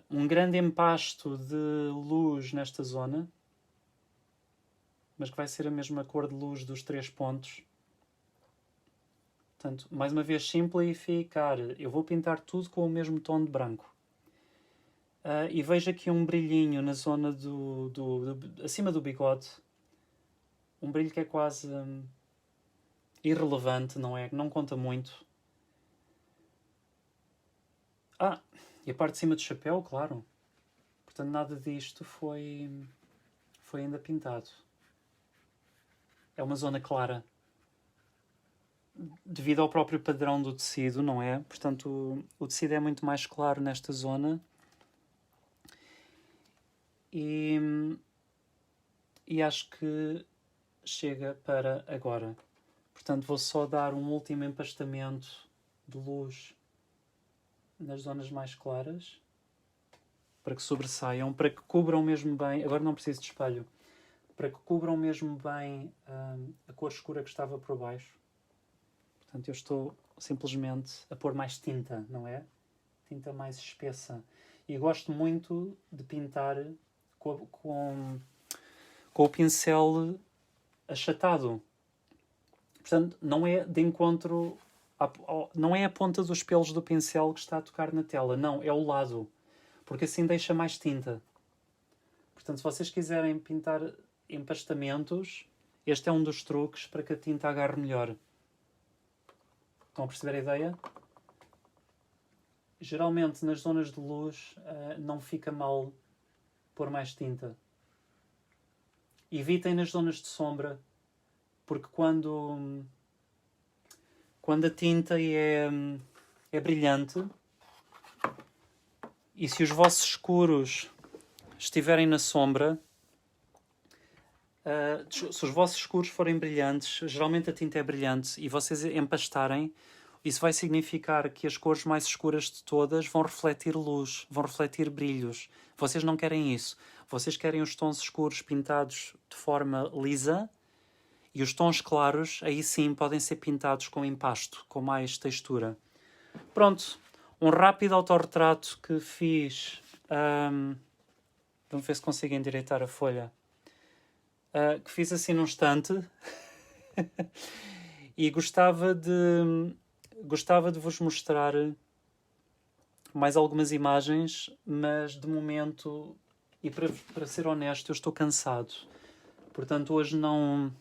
[SPEAKER 1] Um grande empasto de luz nesta zona, mas que vai ser a mesma cor de luz dos 3 pontos. Portanto, mais uma vez, simplificar. Eu vou pintar tudo com o mesmo tom de branco. E vejo aqui um brilhinho na zona acima do bigode. Um brilho que é quase irrelevante, não é? Não conta muito. E a parte de cima do chapéu, claro. Portanto, nada disto foi ainda pintado. É uma zona clara. Devido ao próprio padrão do tecido, não é? Portanto, o tecido é muito mais claro nesta zona. E acho que chega para agora. Portanto, vou só dar um último empastamento de luz nas zonas mais claras, para que sobressaiam, para que cubram mesmo bem. Agora não preciso de espelho. Para que cubram mesmo bem a cor escura que estava por baixo. Portanto, eu estou simplesmente a pôr mais tinta, não é? Tinta mais espessa. E gosto muito de pintar com o pincel achatado. Portanto, não é de encontro... não é a ponta dos pelos do pincel que está a tocar na tela. Não, é o lado. Porque assim deixa mais tinta. Portanto, se vocês quiserem pintar empastamentos, este é um dos truques para que a tinta agarre melhor. Estão a perceber a ideia? Geralmente, nas zonas de luz, não fica mal pôr mais tinta. Evitem nas zonas de sombra, porque quando a tinta é brilhante, e se os vossos escuros estiverem na sombra, se os vossos escuros forem brilhantes, geralmente a tinta é brilhante, e vocês empastarem, isso vai significar que as cores mais escuras de todas vão refletir luz, vão refletir brilhos. Vocês não querem isso. Vocês querem os tons escuros pintados de forma lisa, e os tons claros, aí sim, podem ser pintados com empasto, com mais textura. Pronto, um rápido autorretrato que fiz. Vamos ver se consigo endireitar a folha. Que fiz assim num estante. E gostava de vos mostrar mais algumas imagens, mas de momento, e para ser honesto, eu estou cansado. Portanto, hoje não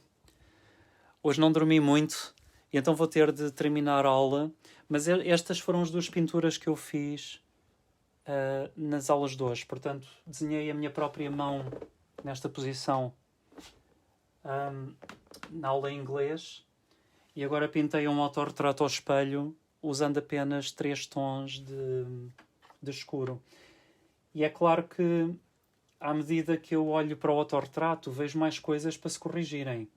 [SPEAKER 1] dormi muito, e então vou ter de terminar a aula. Mas estas foram as 2 pinturas que eu fiz nas aulas de hoje. Portanto, desenhei a minha própria mão nesta posição na aula em inglês, e agora pintei um autorretrato ao espelho usando apenas 3 tons de escuro. E é claro que, à medida que eu olho para o autorretrato, vejo mais coisas para se corrigirem.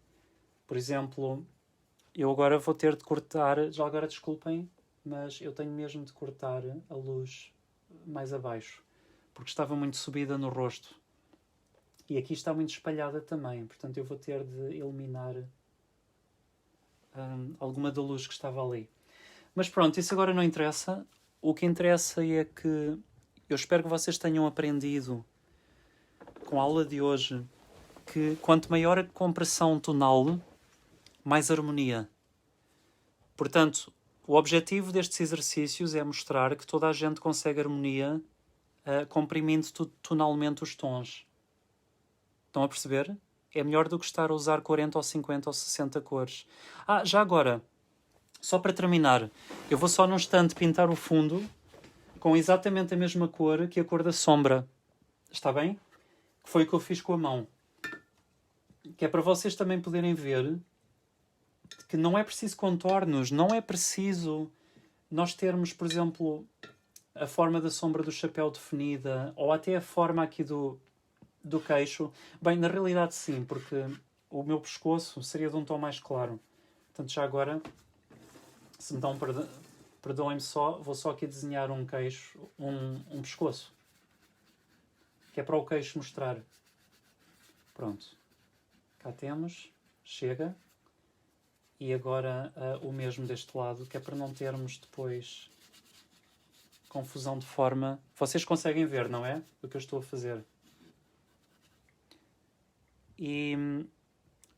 [SPEAKER 1] Por exemplo, eu agora vou ter de cortar... Já agora desculpem, mas eu tenho mesmo de cortar a luz mais abaixo, porque estava muito subida no rosto. E aqui está muito espalhada também. Portanto, eu vou ter de eliminar alguma da luz que estava ali. Mas pronto, isso agora não interessa. O que interessa é que eu espero que vocês tenham aprendido com a aula de hoje que quanto maior a compressão tonal, mais harmonia. Portanto, o objetivo destes exercícios é mostrar que toda a gente consegue harmonia comprimindo tonalmente os tons. Estão a perceber? É melhor do que estar a usar 40 ou 50 ou 60 cores. Já agora, Só para terminar, eu vou só num instante pintar o fundo com exatamente a mesma cor que a cor da sombra. Está bem? Que foi o que eu fiz com a mão. Que é para vocês também poderem ver que não é preciso contornos, não é preciso nós termos, por exemplo, a forma da sombra do chapéu definida, ou até a forma aqui do queixo. Bem, na realidade sim, porque o meu pescoço seria de um tom mais claro. Portanto, já agora, se me dão perdoem-me só, vou só aqui desenhar um queixo, um pescoço. Que é para o queixo mostrar. Pronto. Cá temos. Chega. E agora o mesmo deste lado, que é para não termos depois confusão de forma. Vocês conseguem ver, não é? O que eu estou a fazer. E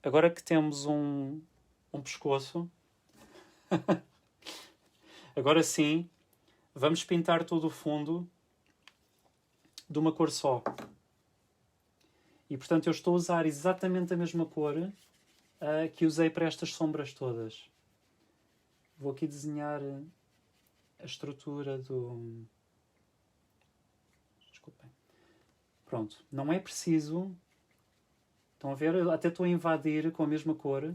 [SPEAKER 1] agora que temos um pescoço, agora sim, vamos pintar todo o fundo de uma cor só. E portanto eu estou a usar exatamente a mesma cor que usei para estas sombras todas. Vou aqui desenhar a estrutura do... Desculpem. Pronto. Não é preciso... Estão a ver? Eu até estou a invadir com a mesma cor.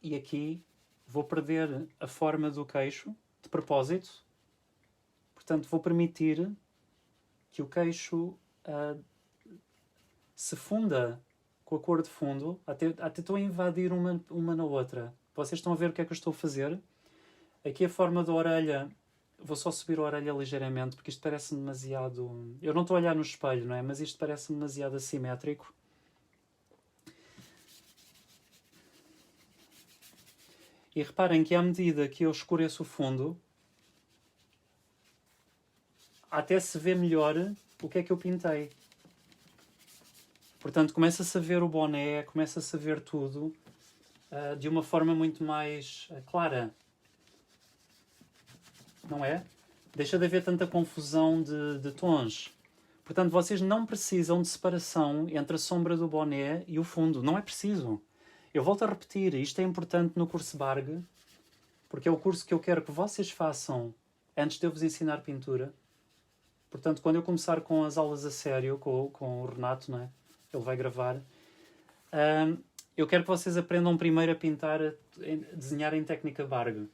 [SPEAKER 1] E aqui vou perder a forma do queixo, de propósito. Portanto, vou permitir que o queixo se funda com a cor de fundo. Até estou a invadir uma na outra. Vocês estão a ver o que é que eu estou a fazer? Aqui a forma da orelha... Vou só subir a orelha ligeiramente, porque isto parece demasiado... Eu não estou a olhar no espelho, não é? Mas isto parece demasiado assimétrico. E reparem que à medida que eu escureço o fundo, até se vê melhor o que é que eu pintei. Portanto, começa-se a ver o boné, começa-se a ver tudo de uma forma muito mais clara. Não é? Deixa de haver tanta confusão de tons. Portanto, vocês não precisam de separação entre a sombra do boné e o fundo. Não é preciso. Eu volto a repetir, isto é importante no curso Barg, porque é o curso que eu quero que vocês façam antes de eu vos ensinar pintura. Portanto, quando eu começar com as aulas a sério, com o Renato, não é? Ele vai gravar. Eu quero que vocês aprendam primeiro a pintar, a desenhar em técnica Barg.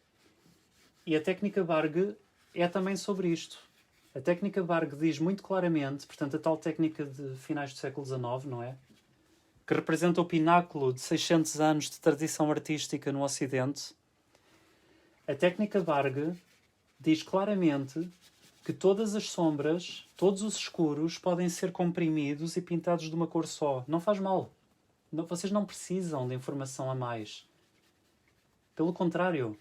[SPEAKER 1] E a técnica Barg é também sobre isto. A técnica Barg diz muito claramente, portanto, a tal técnica de finais do século XIX, não é? Que representa o pináculo de 600 anos de tradição artística no Ocidente. A técnica Barg diz claramente que todas as sombras, todos os escuros podem ser comprimidos e pintados de uma cor só. Não faz mal. Vocês não precisam de informação a mais. Pelo contrário,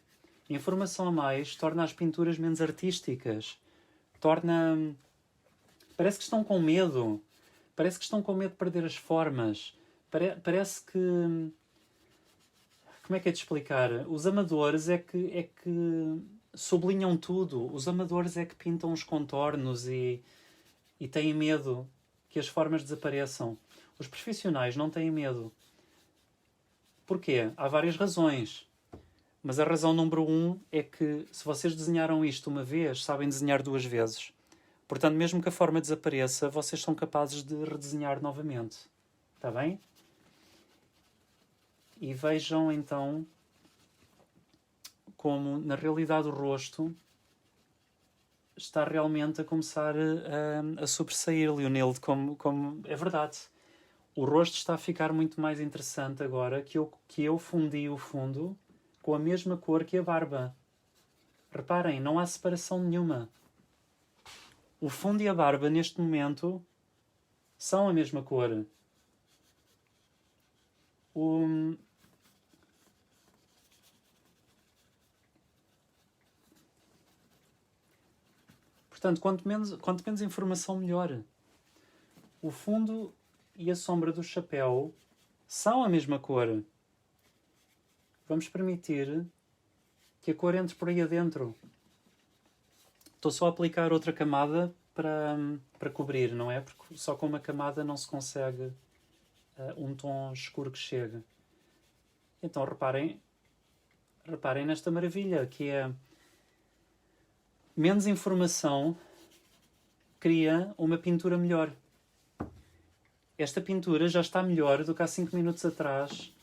[SPEAKER 1] informação a mais torna as pinturas menos artísticas. Parece que estão com medo. Parece que estão com medo de perder as formas. Parece que... Como é que é de explicar? Os amadores é que sublinham tudo. Os amadores é que pintam os contornos e têm medo que as formas desapareçam. Os profissionais não têm medo. Porquê? Há várias razões. Mas a razão número 1 é que se vocês desenharam isto uma vez, sabem desenhar 2 vezes. Portanto, mesmo que a forma desapareça, vocês são capazes de redesenhar novamente. Está bem? E vejam então como, na realidade, o rosto está realmente a começar a sobressair, Leonildo, como é verdade. O rosto está a ficar muito mais interessante agora que eu fundi o fundo com a mesma cor que a barba. Reparem, não há separação nenhuma. O fundo e a barba, neste momento, são a mesma cor. Portanto, quanto menos informação, melhor. O fundo e a sombra do chapéu são a mesma cor. Vamos permitir que a cor entre por aí adentro. Estou só a aplicar outra camada para cobrir, não é? Porque só com uma camada não se consegue um tom escuro que chegue. Então, reparem, reparem nesta maravilha, que é menos informação cria uma pintura melhor. Esta pintura já está melhor do que há 5 minutos atrás,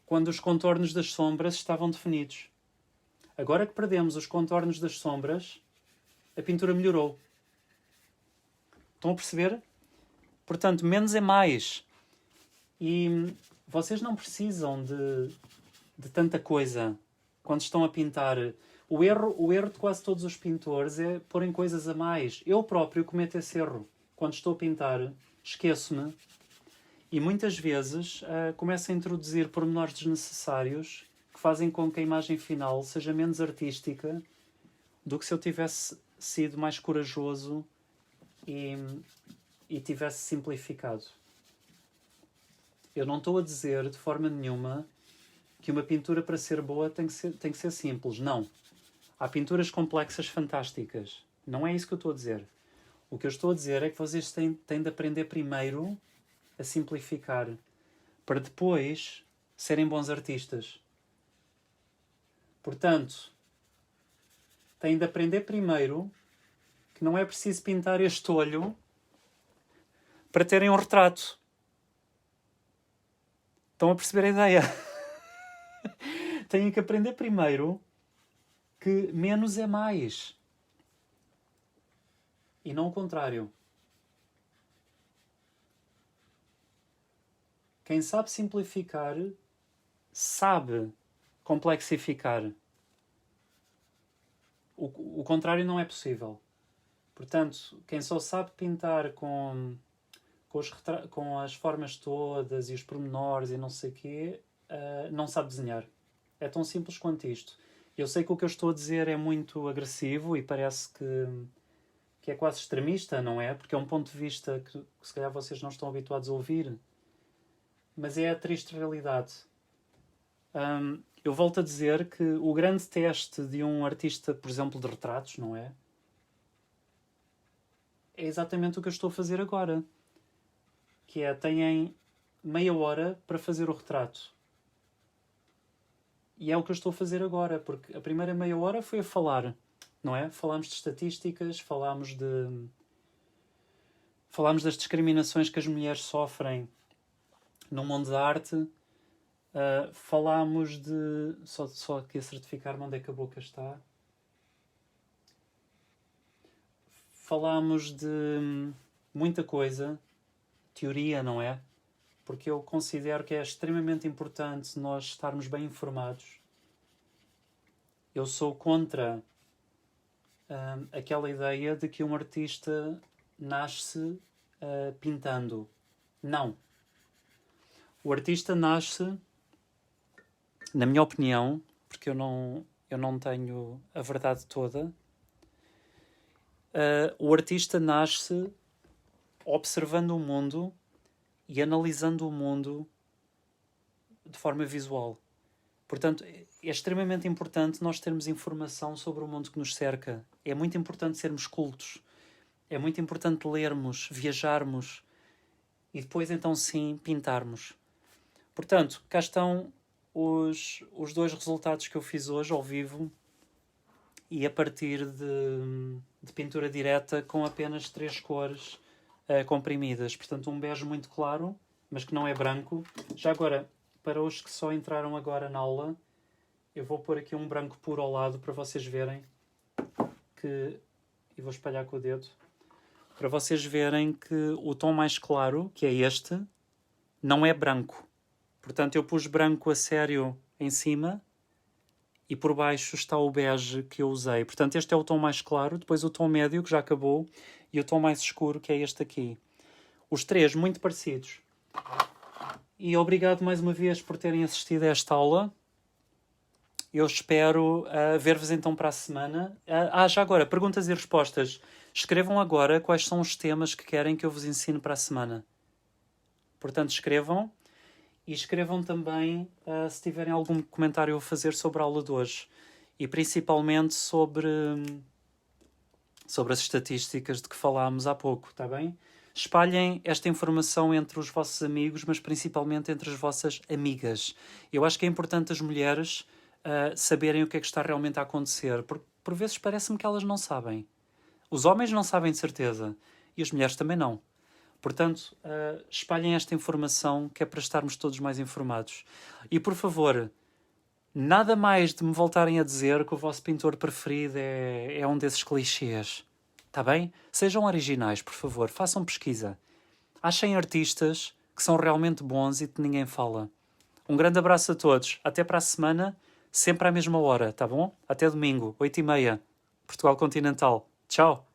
[SPEAKER 1] quando os contornos das sombras estavam definidos. Agora que perdemos os contornos das sombras, a pintura melhorou. Estão a perceber? Portanto, menos é mais. E vocês não precisam de tanta coisa quando estão a pintar. O erro de quase todos os pintores é porem coisas a mais. Eu próprio cometo esse erro. Quando estou a pintar, esqueço-me e muitas vezes começo a introduzir pormenores desnecessários que fazem com que a imagem final seja menos artística do que se eu tivesse sido mais corajoso e tivesse simplificado. Eu não estou a dizer de forma nenhuma que uma pintura para ser boa tem que ser simples. Não. Há pinturas complexas fantásticas. Não é isso que eu estou a dizer. O que eu estou a dizer é que vocês têm de aprender primeiro a simplificar para depois serem bons artistas. Portanto, têm de aprender primeiro que não é preciso pintar este olho para terem um retrato. Estão a perceber a ideia? Têm que aprender primeiro que menos é mais. E não o contrário. Quem sabe simplificar, sabe complexificar. O contrário não é possível. Portanto, quem só sabe pintar com as formas todas e os pormenores e não sei o quê, não sabe desenhar. É tão simples quanto isto. Eu sei que o que eu estou a dizer é muito agressivo e parece que é quase extremista, não é? Porque é um ponto de vista que se calhar vocês não estão habituados a ouvir. Mas é a triste realidade. Eu volto a dizer que o grande teste de um artista, por exemplo, de retratos, não é? É exatamente o que eu estou a fazer agora. Que é, têm meia hora para fazer o retrato. E é o que eu estou a fazer agora, porque a primeira meia hora foi a falar, não é? Falámos de estatísticas, falámos das discriminações que as mulheres sofrem no mundo da arte, falámos de... Só aqui a certificar-me onde é que a boca está. Falámos de muita coisa, teoria, não é? Porque eu considero que é extremamente importante nós estarmos bem informados. Eu sou contra aquela ideia de que um artista nasce pintando. Não. O artista nasce, na minha opinião, porque eu não tenho a verdade toda, o artista nasce observando o mundo e analisando o mundo de forma visual. Portanto, é extremamente importante nós termos informação sobre o mundo que nos cerca. É muito importante sermos cultos. É muito importante lermos, viajarmos e depois, então, sim, pintarmos. Portanto, cá estão os 2 resultados que eu fiz hoje ao vivo e a partir de pintura direta com apenas 3 cores comprimidas. Portanto, um bege muito claro, mas que não é branco. Já agora, para os que só entraram agora na aula, eu vou pôr aqui um branco puro ao lado para vocês verem e vou espalhar com o dedo, para vocês verem que o tom mais claro, que é este, não é branco. Portanto, eu pus branco a sério em cima e por baixo está o bege que eu usei. Portanto, este é o tom mais claro, depois o tom médio, que já acabou, e o tom mais escuro, que é este aqui. Os 3 muito parecidos. E obrigado mais uma vez por terem assistido a esta aula. Eu espero ver-vos então para a semana. Já agora, perguntas e respostas. Escrevam agora quais são os temas que querem que eu vos ensine para a semana. Portanto, escrevam. E escrevam também se tiverem algum comentário a fazer sobre a aula de hoje. E principalmente sobre as estatísticas de que falámos há pouco, está bem? Espalhem esta informação entre os vossos amigos, mas principalmente entre as vossas amigas. Eu acho que é importante as mulheres saberem o que é que está realmente a acontecer, porque por vezes parece-me que elas não sabem. Os homens não sabem de certeza e as mulheres também não. Portanto, espalhem esta informação que é para estarmos todos mais informados. E por favor, nada mais de me voltarem a dizer que o vosso pintor preferido é um desses clichês. Está bem? Sejam originais, por favor. Façam pesquisa. Achem artistas que são realmente bons e que ninguém fala. Um grande abraço a todos. Até para a semana, sempre à mesma hora, tá bom? Até domingo, 8h30, Portugal Continental. Tchau!